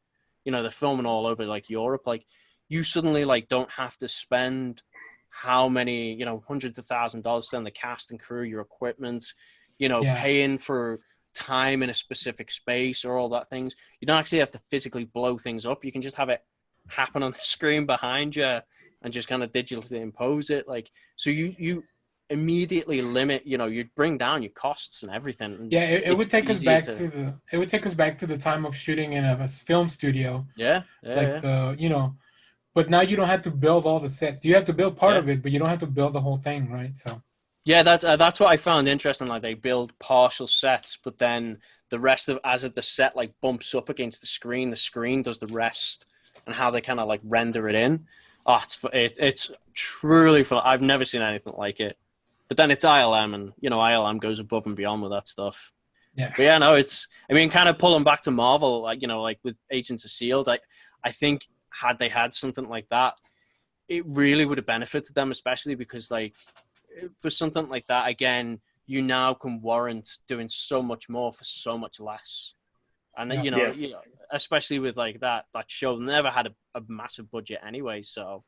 they're filming all over like Europe. Like you suddenly like don't have to spend how many hundreds of $1,000s on the cast and crew, your equipment, paying for time in a specific space or all that things. You don't actually have to physically blow things up. You can just have it happen on the screen behind you and just kind of digitally impose it. Like so you immediately limit, you bring down your costs and everything. And it would take us back to the time of shooting in a film studio. But now you don't have to build all the sets. You have to build part of it, but you don't have to build the whole thing, right? So that's what I found interesting. Like they build partial sets, but then the rest of the set like bumps up against the screen does the rest, and how they kind of like render it in. Oh, it's truly fun. I've never seen anything like it. But then it's ILM, and ILM goes above and beyond with that stuff. Yeah. But yeah, no, kind of pulling back to Marvel, like like with Agents of S.H.I.E.L.D., I think had they had something like that, it really would have benefited them, especially because like for something like that, again, you now can warrant doing so much more for so much less. And especially with like that show never had a massive budget anyway. So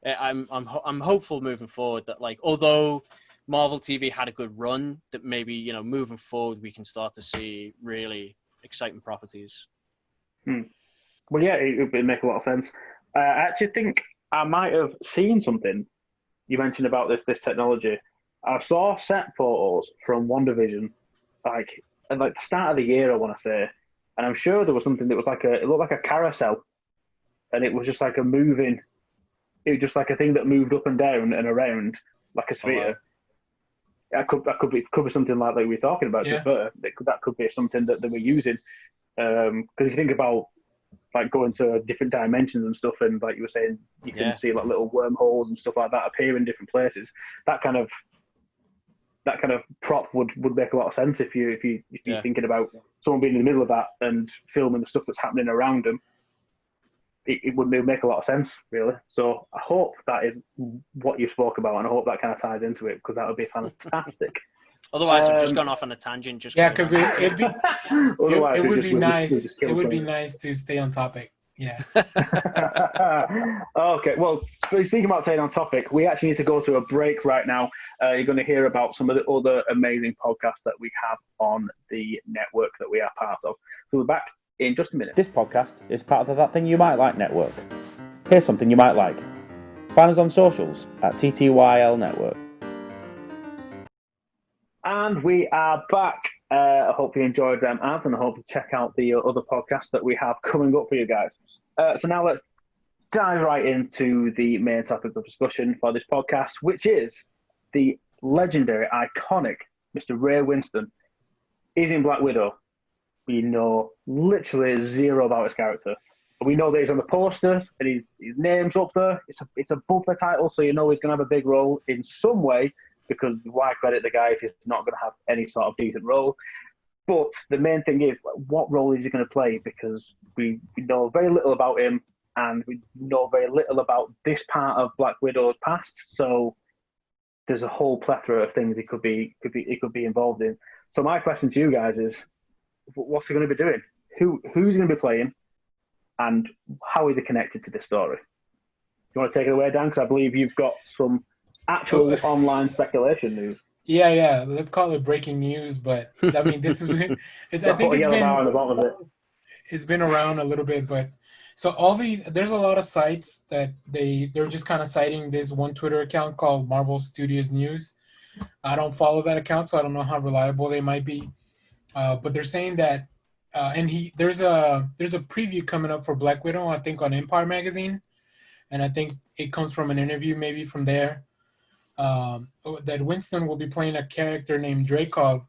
I'm hopeful moving forward that, like, although Marvel TV had a good run, that maybe moving forward we can start to see really exciting properties. Well, yeah, it would make a lot of sense. I actually think I might have seen something you mentioned about this technology. I saw set photos from WandaVision, like at the start of the year, I want to say, and I'm sure there was something that was it looked like a carousel, and it was just like a moving, it was just like a thing that moved up and down and around like a sphere. That could be something like we were talking about. Yeah. That could be something that they were using. Because if you think about like going to different dimensions and stuff, and like you were saying, you can see like little wormholes and stuff like that appear in different places. That kind of prop would make a lot of sense if you're thinking about someone being in the middle of that and filming the stuff that's happening around them. It would make a lot of sense, really. So I hope that is what you spoke about, and I hope that kind of ties into it, because that would be fantastic. Otherwise, I've just gone off on a tangent. Because it would be nice. It would be nice to stay on topic. Yeah. Okay. Well, speaking about staying on topic, we actually need to go to a break right now. You're going to hear about some of the other amazing podcasts that we have on the network that we are part of. So we're back in just a minute. This podcast is part of the That Thing You Might Like network. Here's something you might like. Find us on socials at TTYL Network. And we are back. I hope you enjoyed them, and I hope you check out the other podcasts that we have coming up for you guys. So now let's dive right into the main topic of discussion for this podcast, which is the legendary, iconic Mr. Ray Winstone is in Black Widow. We know literally zero about his character. We know that he's on the posters and his name's up there. It's above the title, so you know he's going to have a big role in some way, because why credit the guy if he's not going to have any sort of decent role? But the main thing is, what role is he going to play? Because we know very little about him, and we know very little about this part of Black Widow's past. So there's a whole plethora of things he could be involved in. So my question to you guys is, what's he going to be doing? Who's he going to be playing? And how is he connected to this story? You want to take it away, Dan? Because I believe you've got some actual online speculation news. Yeah. Let's call it breaking news, but I mean, this is. I think it's been around a little bit, but so there's a lot of sites that they're just kind of citing this one Twitter account called Marvel Studios News. I don't follow that account, so I don't know how reliable they might be. But they're saying that, and there's a preview coming up for Black Widow, I think, on Empire Magazine, and I think it comes from an interview maybe from there. That Winston will be playing a character named Dreykov.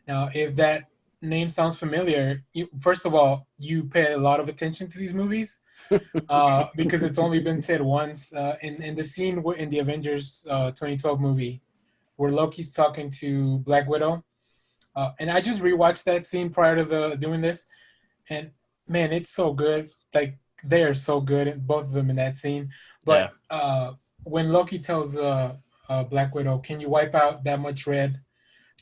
Now, if that name sounds familiar, first of all, you pay a lot of attention to these movies because it's only been said once in the scene in the Avengers 2012 movie where Loki's talking to Black Widow. And I just rewatched that scene prior to doing this, and man, it's so good. Like, they are so good, both of them in that scene. But when Loki tells Black Widow, "Can you wipe out that much red?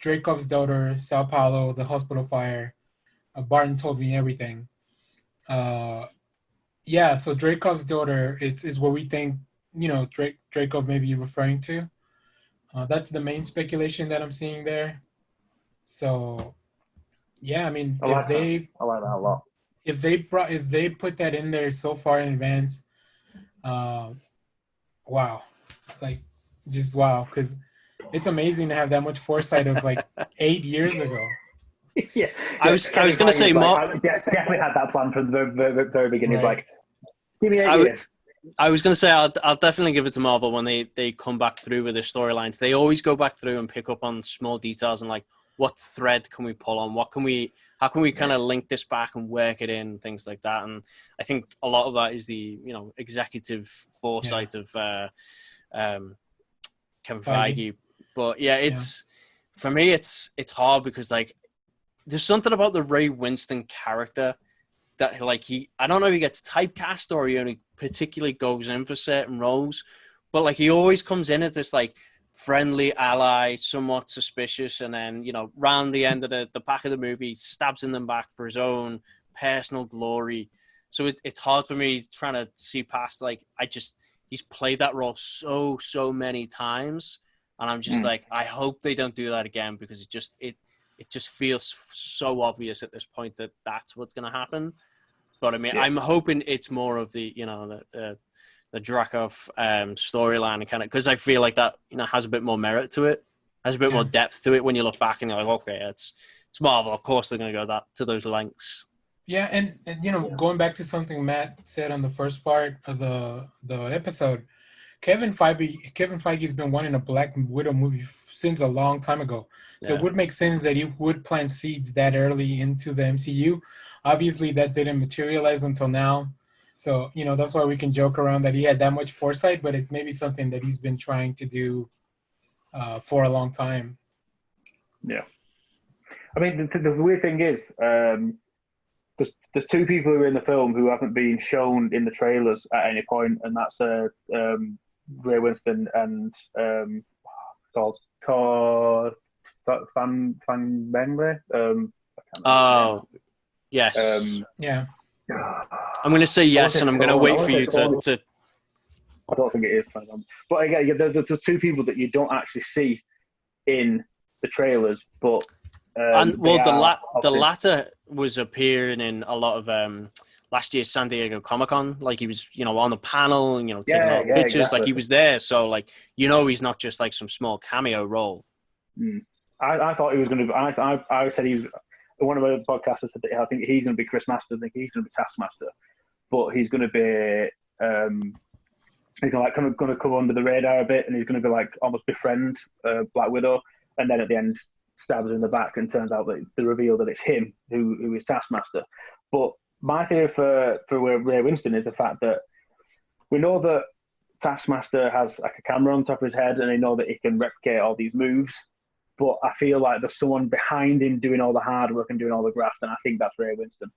Dreykov's daughter, Sao Paulo, the hospital fire. Barton told me everything." So Dreykov's daughter is what we think, Dreykov may be referring to. That's the main speculation that I'm seeing there. So, yeah, I mean, I like that a lot. If they put that in there so far in advance, wow, like just wow, because it's amazing to have that much foresight of like 8 years ago. Yeah, I was going to say, Mark. Definitely had that plan from the very beginning. Right. Like, give me 8 years. I was going to say, I'll definitely give it to Marvel when they come back through with their storylines. They always go back through and pick up on small details and like, what thread can we pull on? How can we kind of link this back and work it in, things like that. And I think a lot of that is the executive foresight of Kevin Feige. But for me, it's hard because like there's something about the Ray Winstone character that like I don't know if he gets typecast or he only particularly goes in for certain roles, but like he always comes in as this like friendly ally, somewhat suspicious, and then round the end of the back of the movie, stabs in them back for his own personal glory. So it's hard for me trying to see past, like, he's played that role so many times. And I'm just like, I hope they don't do that again, because it just feels so obvious at this point that that's what's going to happen. But I mean, I'm hoping it's more of the, the Dreykov storyline, kind of, because I feel like that, has a bit more merit to it, has a bit more depth to it when you look back and you're like, okay, it's Marvel. Of course they're going to go to those lengths. Yeah, and going back to something Matt said on the first part of the episode, Kevin Feige's been wanting a Black Widow movie since a long time ago. So it would make sense that he would plant seeds that early into the MCU. Obviously, that didn't materialize until now. So, that's why we can joke around that he had that much foresight, but it may be something that he's been trying to do for a long time. Yeah. I mean, the weird thing is, the two people who are in the film who haven't been shown in the trailers at any point, and that's Ray Winstone and Todd Van Bengley. Oh, yes. Yeah. I'm going to say yes, and I'm going to wait for you to. I don't think it is. But again, there's two people that you don't actually see in the trailers, but. The latter was appearing in a lot of last year's San Diego Comic-Con. Like, he was, on the panel and, taking a lot of pictures. Exactly. Like, he was there. So, like, he's not just like some small cameo role. I thought he was going to. I said he was. One of my podcasters said that I think he's going to be Chris Masters. I think he's going to be Taskmaster, but he's going to be. He's like kind of going to come under the radar a bit, and he's going to be like almost befriend Black Widow, and then at the end stabs her in the back, and turns out that the reveal that it's him who is Taskmaster. But my theory for Ray Winstone is the fact that we know that Taskmaster has like a camera on top of his head, and they know that he can replicate all these moves. But I feel like there's someone behind him doing all the hard work and doing all the graft, and I think that's Ray Winstone.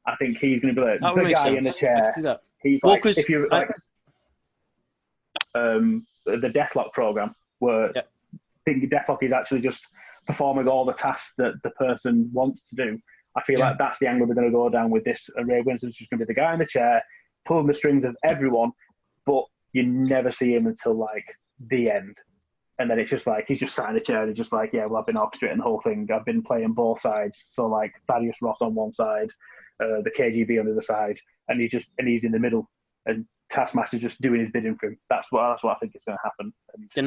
I think he's going to be like the guy in the chair. He's like, if you like the Deathlock program, where I think Deathlock is actually just performing all the tasks that the person wants to do. I feel like that's the angle they're going to go down with this. Ray Winstone's just going to be the guy in the chair, pulling the strings of everyone, but you never see him until like the end. And then it's just like, he's just sat in the chair and he's just like, yeah, well, I've been orchestrating the whole thing. I've been playing both sides. So like Thaddeus Ross on one side, the KGB on the other side, and he's in the middle. And Taskmaster's just doing his bidding for him. That's what I think is going to happen. And the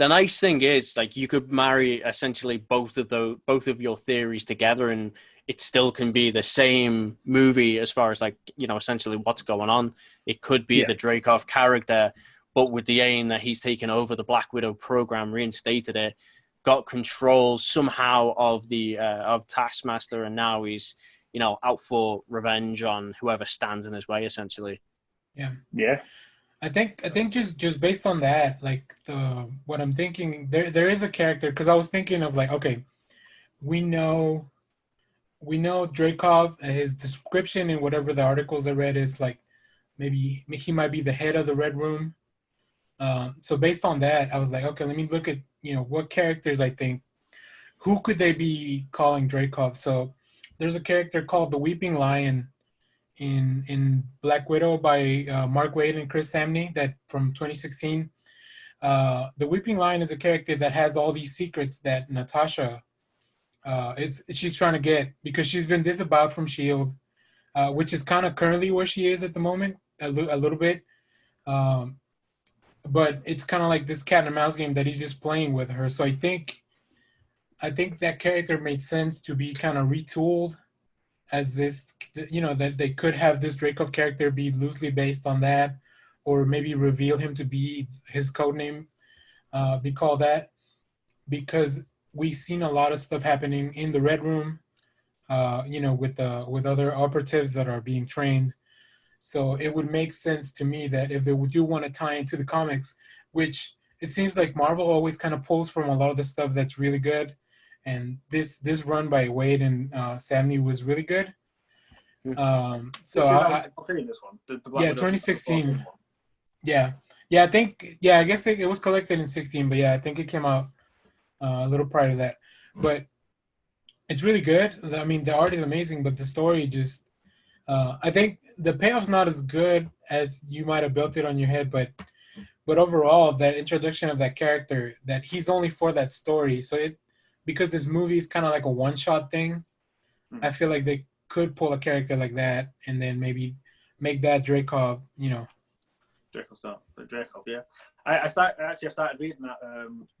nice thing is, like, you could marry essentially both of your theories together, and it still can be the same movie as far as like, essentially what's going on. It could be the Dreykov character, but with the aim that he's taken over the Black Widow program, reinstated it, got control somehow of the of Taskmaster, and now he's out for revenge on whoever stands in his way, essentially. Yeah. I think just based on that, like what I'm thinking, there is a character, because I was thinking of like, okay, we know Dreykov, his description in whatever the articles I read is like maybe he might be the head of the Red Room. So based on that, I was like, okay, let me look at what characters I think, who could they be calling Dreykov? So there's a character called the Weeping Lion in Black Widow by Mark Waid and Chris Samney, that from 2016. The Weeping Lion is a character that has all these secrets that Natasha she's trying to get, because she's been disavowed from S.H.I.E.L.D., which is kind of currently where she is at the moment, a little bit. But it's kind of like this cat and mouse game that he's just playing with her. So I think that character made sense to be kind of retooled as this, that they could have this Dreykov character be loosely based on that, or maybe reveal him to be his codename, be called that, because we've seen a lot of stuff happening in the Red Room, with other operatives that are being trained. So it would make sense to me that if they do want to tie into the comics, which it seems like Marvel always kind of pulls from a lot of the stuff that's really good, and this run by Waid and Samney was really good. So I'll tell you this one. The 2016. Yeah, I think I guess it was collected in 16, but I think it came out a little prior to that. But It's really good. I mean, the art is amazing, but the story just, I think the payoff's not as good as you might have built it on your head, but overall, that introduction of that character, that he's only for that story. So because this movie is kind of like a one-shot thing, I feel like they could pull a character like that and then maybe make that Dreykov, Dreykov, yeah. I started reading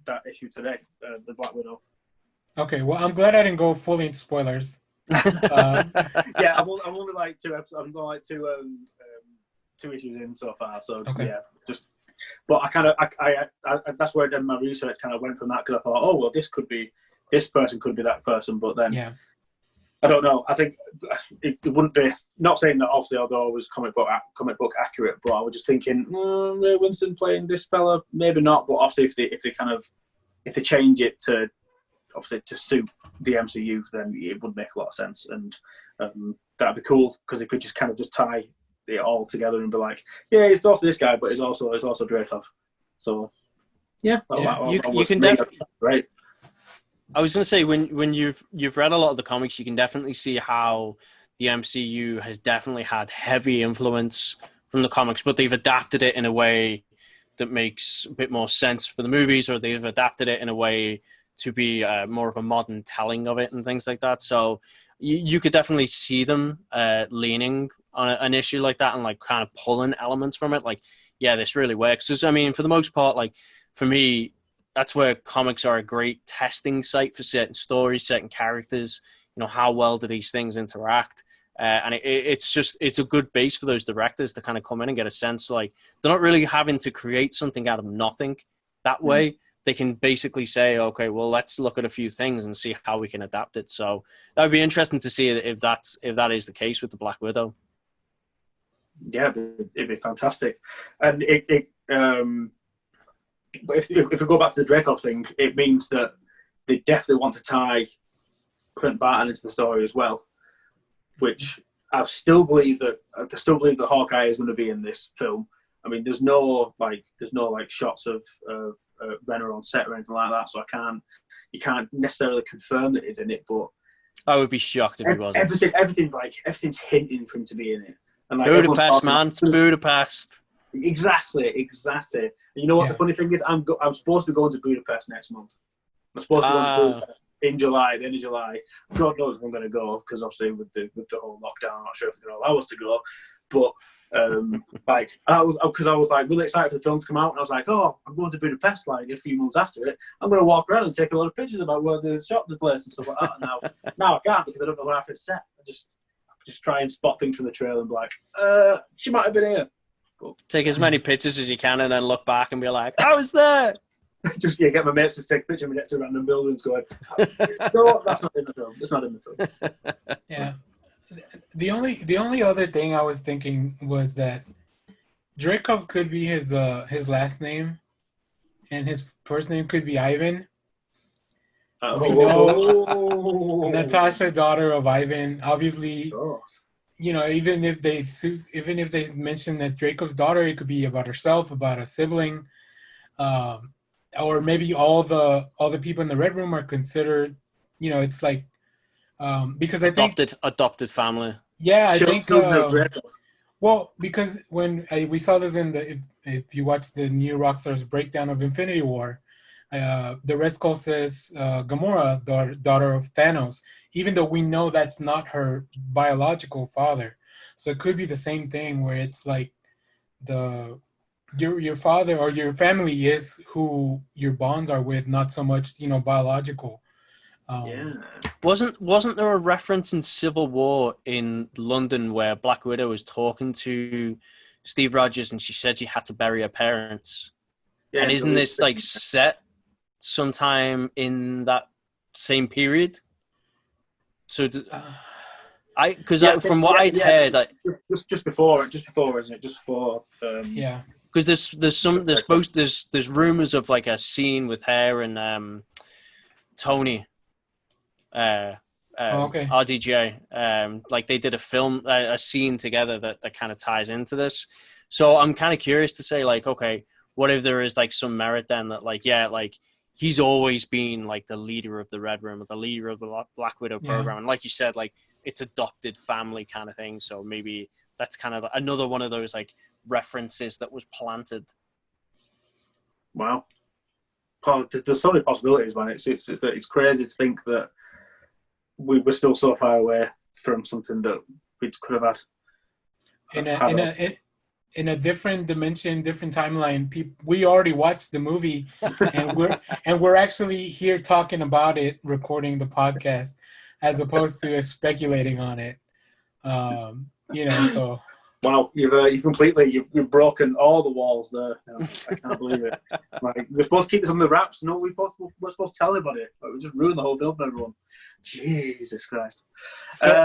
that issue today, the Black Widow. Okay, well, I'm glad I didn't go fully into spoilers. Yeah, I'm only like 2 episodes. I'm going like two issues in so far. So okay. Yeah, just. But I that's where I did my research. Kind of went from that because I thought, oh well, this person could be that person. But then, yeah. I don't know. I think it wouldn't be. Not saying that obviously, although it was comic book accurate, but I was just thinking, Ray Winstone playing this fella, maybe not. But obviously, if they change it to obviously to suit the MCU, then it would make a lot of sense, and that'd be cool because it could just kind of just tie it all together and be like, yeah, it's also this guy, but it's also Dreykov. So yeah, you can definitely right. I was going to say when you've read a lot of the comics, you can definitely see how the MCU has definitely had heavy influence from the comics, but they've adapted it in a way that makes a bit more sense for the movies, or they've adapted it in a way to be more of a modern telling of it and things like that. So you could definitely see them leaning on an issue like that and like kind of pulling elements from it. Like, yeah, this really works. Because, I mean, for the most part, like for me, that's where comics are a great testing site for certain stories, certain characters. You know, how well do these things interact? And it's a good base for those directors to kind of come in and get a sense. Like, they're not really having to create something out of nothing that way. They can basically say, okay, well, let's look at a few things and see how we can adapt it. So that would be interesting to see if that is the case with the Black Widow. Yeah, it'd be fantastic. And but if we go back to the Dreykov thing, it means that they definitely want to tie Clint Barton into the story as well, which I still believe that Hawkeye is going to be in this film. I mean, there's no shots of Renner on set or anything like that, so you can't necessarily confirm that he's in it. But I would be shocked if he wasn't. Everything's hinting for him to be in it. And like Budapest, man, it's Budapest. Exactly. And you know what? The funny thing is, I'm supposed to be going to Budapest next month. I'm supposed to be going to Budapest in July, the end of July. God knows if I'm going to go, because obviously with the whole lockdown, I'm not sure if they're going to allow us to go. But I was like really excited for the film to come out, and I was like, oh, I'm going to Budapest like a few months after it. I'm going to walk around and take a lot of pictures about where they shot the place and stuff like that. Now I can't, because I don't know where it's set. I just try and spot things from the trailer and be like, she might have been here. Take as many pictures as you can and then look back and be like, I was there. Get my mates to take a picture of me next to random buildings going, no, that's not in the film. It's not in the film. Yeah. The only other thing I was thinking was that Dreykov could be his last name, and his first name could be Ivan. We know Natasha, daughter of Ivan, obviously. You know, even if they mention that Dreykov's daughter, it could be about herself, about a sibling, or maybe all the people in the Red Room are considered. You know, it's like because I think adopted family. Yeah, I think. Well, because when we saw this if you watch the new Rockstar's breakdown of Infinity War, the Red Skull says Gamora, daughter of Thanos, even though we know that's not her biological father. So it could be the same thing where it's like your father or your family is who your bonds are with, not so much, biological. Wasn't there a reference in Civil War in London where Black Widow was talking to Steve Rogers and she said she had to bury her parents? Yeah, and isn't this like set sometime in that same period? So, from what I'd heard, just before, isn't it? Just before. Yeah. Because there's rumors of like a scene with her and Tony. RDJ. Like they did a scene together that kind of ties into this. So I'm kind of curious to say, like, okay, what if there is like some merit then that, like, yeah, like he's always been like the leader of the Red Room or the leader of the Black Widow program. And like you said, like it's adopted family kind of thing. So maybe that's kind of another one of those like references that was planted. Wow. Oh, there's so many possibilities, man. It's crazy to think that we're still so far away from something that we could have had. In a different dimension, different timeline, we already watched the movie, and we're actually here talking about it, recording the podcast, as opposed to speculating on it. So. Wow, you've completely broken all the walls there. I can't believe it. Like, we're supposed to keep this under wraps. No, we're supposed to tell everybody. Like, we just ruined the whole film for everyone. Jesus Christ.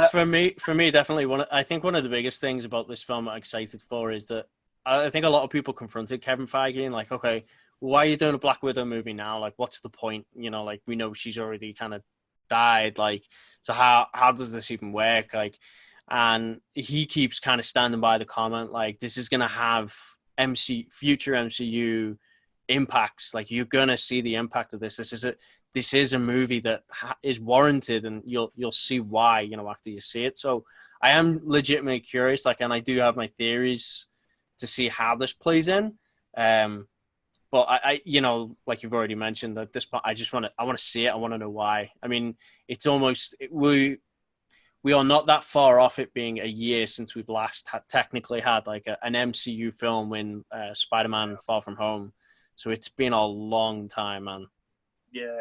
For me, definitely I think one of the biggest things about this film I'm excited for is that I think a lot of people confronted Kevin Feige and like, okay, why are you doing a Black Widow movie now? Like, what's the point? Like we know she's already kind of died. Like, so how does this even work? Like. And he keeps kind of standing by the comment, like, this is going to have future MCU impacts. Like, you're going to see the impact of this. This is a movie that is warranted, and you'll see why, after you see it. So I am legitimately curious, like, and I do have my theories to see how this plays in. But I like you've already mentioned, at this point, I want to see it. I want to know why. I mean, it's almost, we are not that far off it being a year since we've last technically had like an MCU film in Spider-Man Far From Home. So it's been a long time, man. Yeah,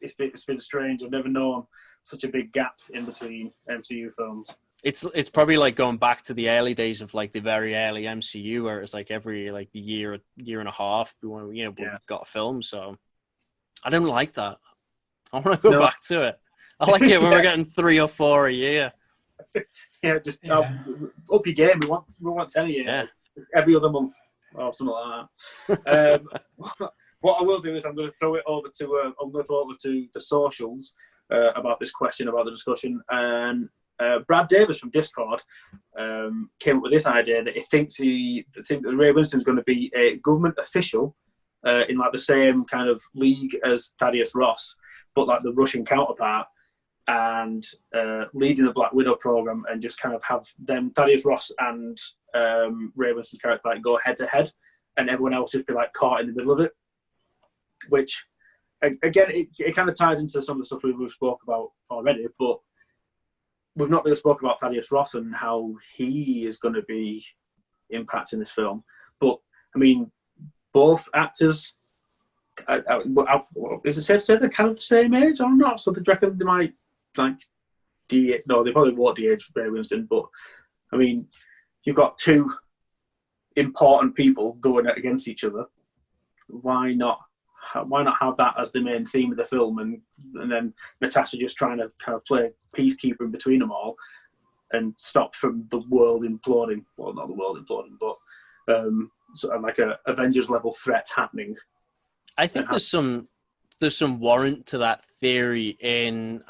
it's been strange. I've never known such a big gap in between MCU films. It's probably like going back to the early days of like the very early MCU, where it's like every like year and a half we got a film. So I don't like that. I want to go back to it. I like it when we're getting 3 or 4 a year. Up your game. We want 10 a year. Yeah. Every other month or something like that. What I will do is I'm going to throw it over to the socials about this question, about the discussion, and Brad Davis from Discord came up with this idea that he thinks that Ray Winstone is going to be a government official in like the same kind of league as Thaddeus Ross, but like the Russian counterpart, and leading the Black Widow program, and just kind of have them, Thaddeus Ross and Ray Winstone's character, like go head to head, and everyone else just be like caught in the middle of it. Which, again, it kind of ties into some of the stuff we've spoke about already, but we've not really spoken about Thaddeus Ross and how he is going to be impacting this film. But I mean, both actors. Is it safe to say they're kind of the same age or not? So they reckon they might they probably won't de-age Ray Winstone, but I mean, you've got two important people going against each other. Why not have that as the main theme of the film, and then Natasha just trying to kind of play peacekeeper in between them all and stop from the world imploding. Well, not the world imploding, but sort of like a Avengers level threats happening. I think there's some warrant to that theory and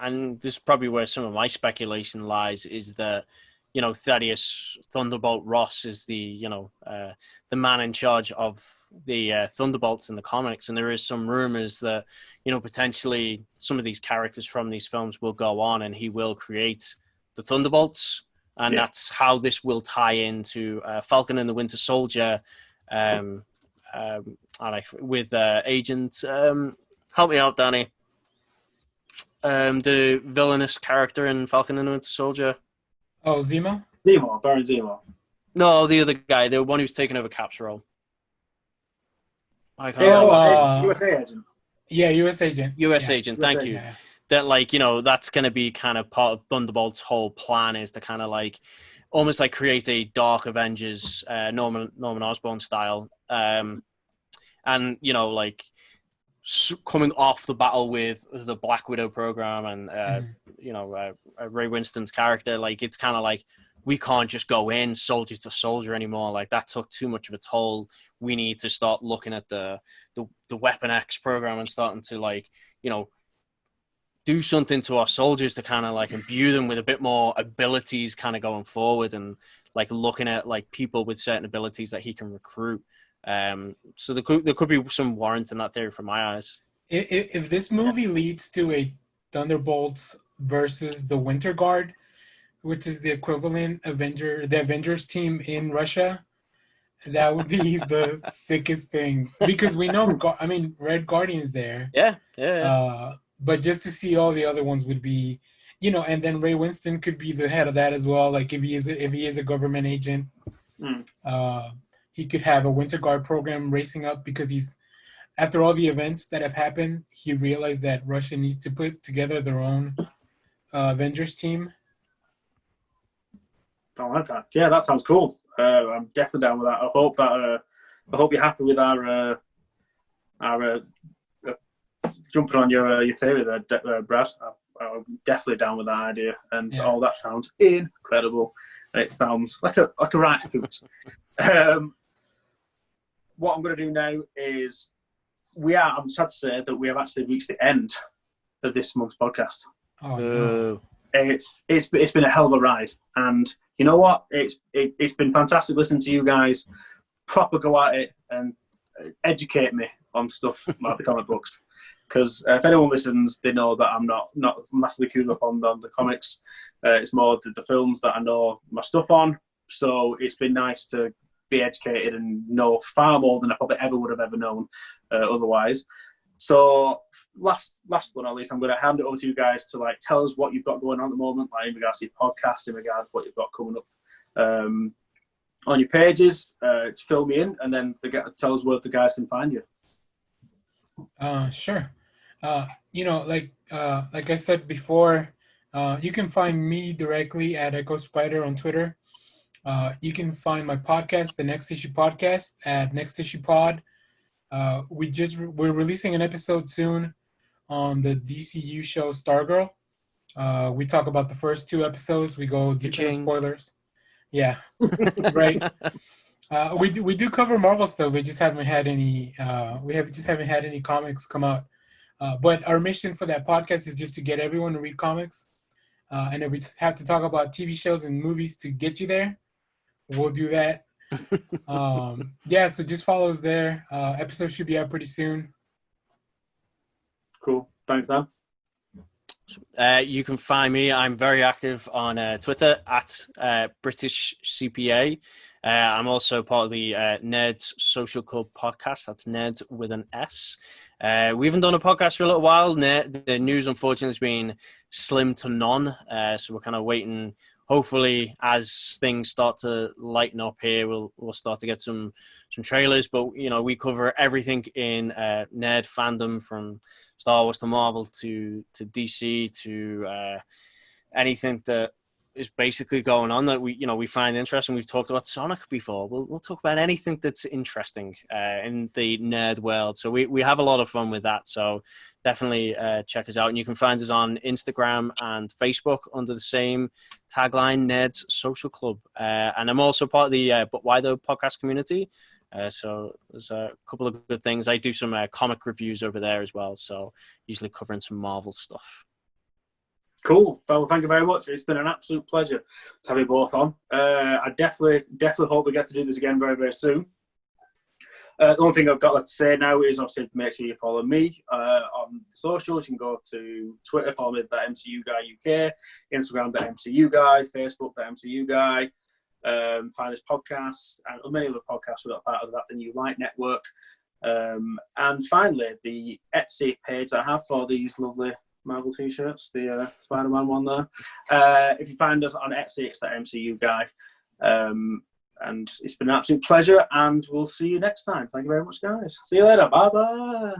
this is probably where some of my speculation lies, is that, Thaddeus Thunderbolt Ross is the man in charge of the Thunderbolts in the comics. And there is some rumors that, potentially some of these characters from these films will go on and he will create the Thunderbolts. And that's how this will tie into Falcon and the Winter Soldier, with Agent, help me out, Danny. The villainous character in Falcon and the Winter Soldier. Oh, Zemo? Baron Zemo. No, the other guy, the one who's taken over Cap's role. USA Agent. Yeah, US Agent. US Agent, thank you. Yeah. That, that's going to be kind of part of Thunderbolt's whole plan, is to kind of almost create a Dark Avengers, Norman Osborn style. And, coming off the battle with the Black Widow program and, Ray Winstone's character, it's kind of we can't just go in soldier to soldier anymore. That took too much of a toll. We need to start looking at the Weapon X program and starting to do something to our soldiers to kind of imbue them with a bit more abilities kind of going forward, and looking at people with certain abilities that he can recruit. So there could be some warrant in that theory from my eyes. If this movie leads to a Thunderbolts versus the Winter Guard, which is the equivalent the Avengers team in Russia, that would be the sickest thing. Because we know, Red Guardian's there. Yeah. But just to see all the other ones would be, and then Ray Winstone could be the head of that as well. Like if he is a government agent, he could have a Winter Guard program racing up because after all the events that have happened, he realized that Russia needs to put together their own Avengers team. I like that. Yeah, that sounds cool. I'm definitely down with that. I hope you're happy with our jumping on your theory there, Brad. I'm definitely down with that idea, and that sounds incredible. And it sounds like a right hoot. What I'm going to do now is I'm sad to say that we have actually reached the end of this month's podcast. Oh no. It's been a hell of a ride, and you know what? It's been fantastic listening to you guys proper go at it and educate me on stuff like the comic books. Because if anyone listens, they know that I'm not massively cool up on the comics. It's more the films that I know my stuff on. So it's been nice to be educated and know far more than I probably ever would have ever known otherwise. So last but not least, I'm going to hand it over to you guys to tell us what you've got going on at the moment, in regards to your podcast, in regards to what you've got coming up on your pages. To fill me in, and then tell us where the guys can find you. Sure. Like I said before, you can find me directly at Echo Spider on Twitter. You can find my podcast, the Next Issue Podcast, at Next Issue Pod. We're releasing an episode soon on the DCU show Stargirl. We talk about the first 2 episodes. We go deep into spoilers. Yeah, right. We do cover Marvel stuff. We just haven't had any. Just haven't had any comics come out. But our mission for that podcast is just to get everyone to read comics. And if we have to talk about TV shows and movies to get you there, we'll do that. So just follow us there. Episode should be out pretty soon. Cool. Thanks, Dan. You can find me. I'm very active on Twitter at British CPA. I'm also part of the Nerds Social Club podcast. That's Nerds with an S. We haven't done a podcast for a little while. The news, unfortunately, has been slim to none. So we're kind of waiting. Hopefully, as things start to lighten up here, we'll start to get some trailers. But we cover everything in nerd fandom, from Star Wars to Marvel to DC to anything that is basically going on that we find interesting. We've talked about Sonic before. We'll talk about anything that's interesting in the nerd world. So we have a lot of fun with that. So definitely check us out. And you can find us on Instagram and Facebook under the same tagline, Nerds Social Club. And I'm also part of the But Why Though podcast community. So there's a couple of good things. I do some comic reviews over there as well. So usually covering some Marvel stuff. Cool. Well, thank you very much. It's been an absolute pleasure to have you both on. I definitely hope we get to do this again very, very soon. The one thing I've got to say now is obviously make sure you follow me on socials. You can go to Twitter, follow me at ThatMCUGuyUK, Instagram, ThatMCU Guy, Facebook, ThatMCU Guy. Find this podcast and many other podcasts that are part of the ThatMCUGuyUK network. And finally, the Etsy page I have for these lovely Marvel t-shirts, the Spider-Man one there. If you find us on Etsy, it's ThatMCU Guy. And it's been an absolute pleasure, and we'll see you next time. Thank you very much, guys. See you later. Bye-bye.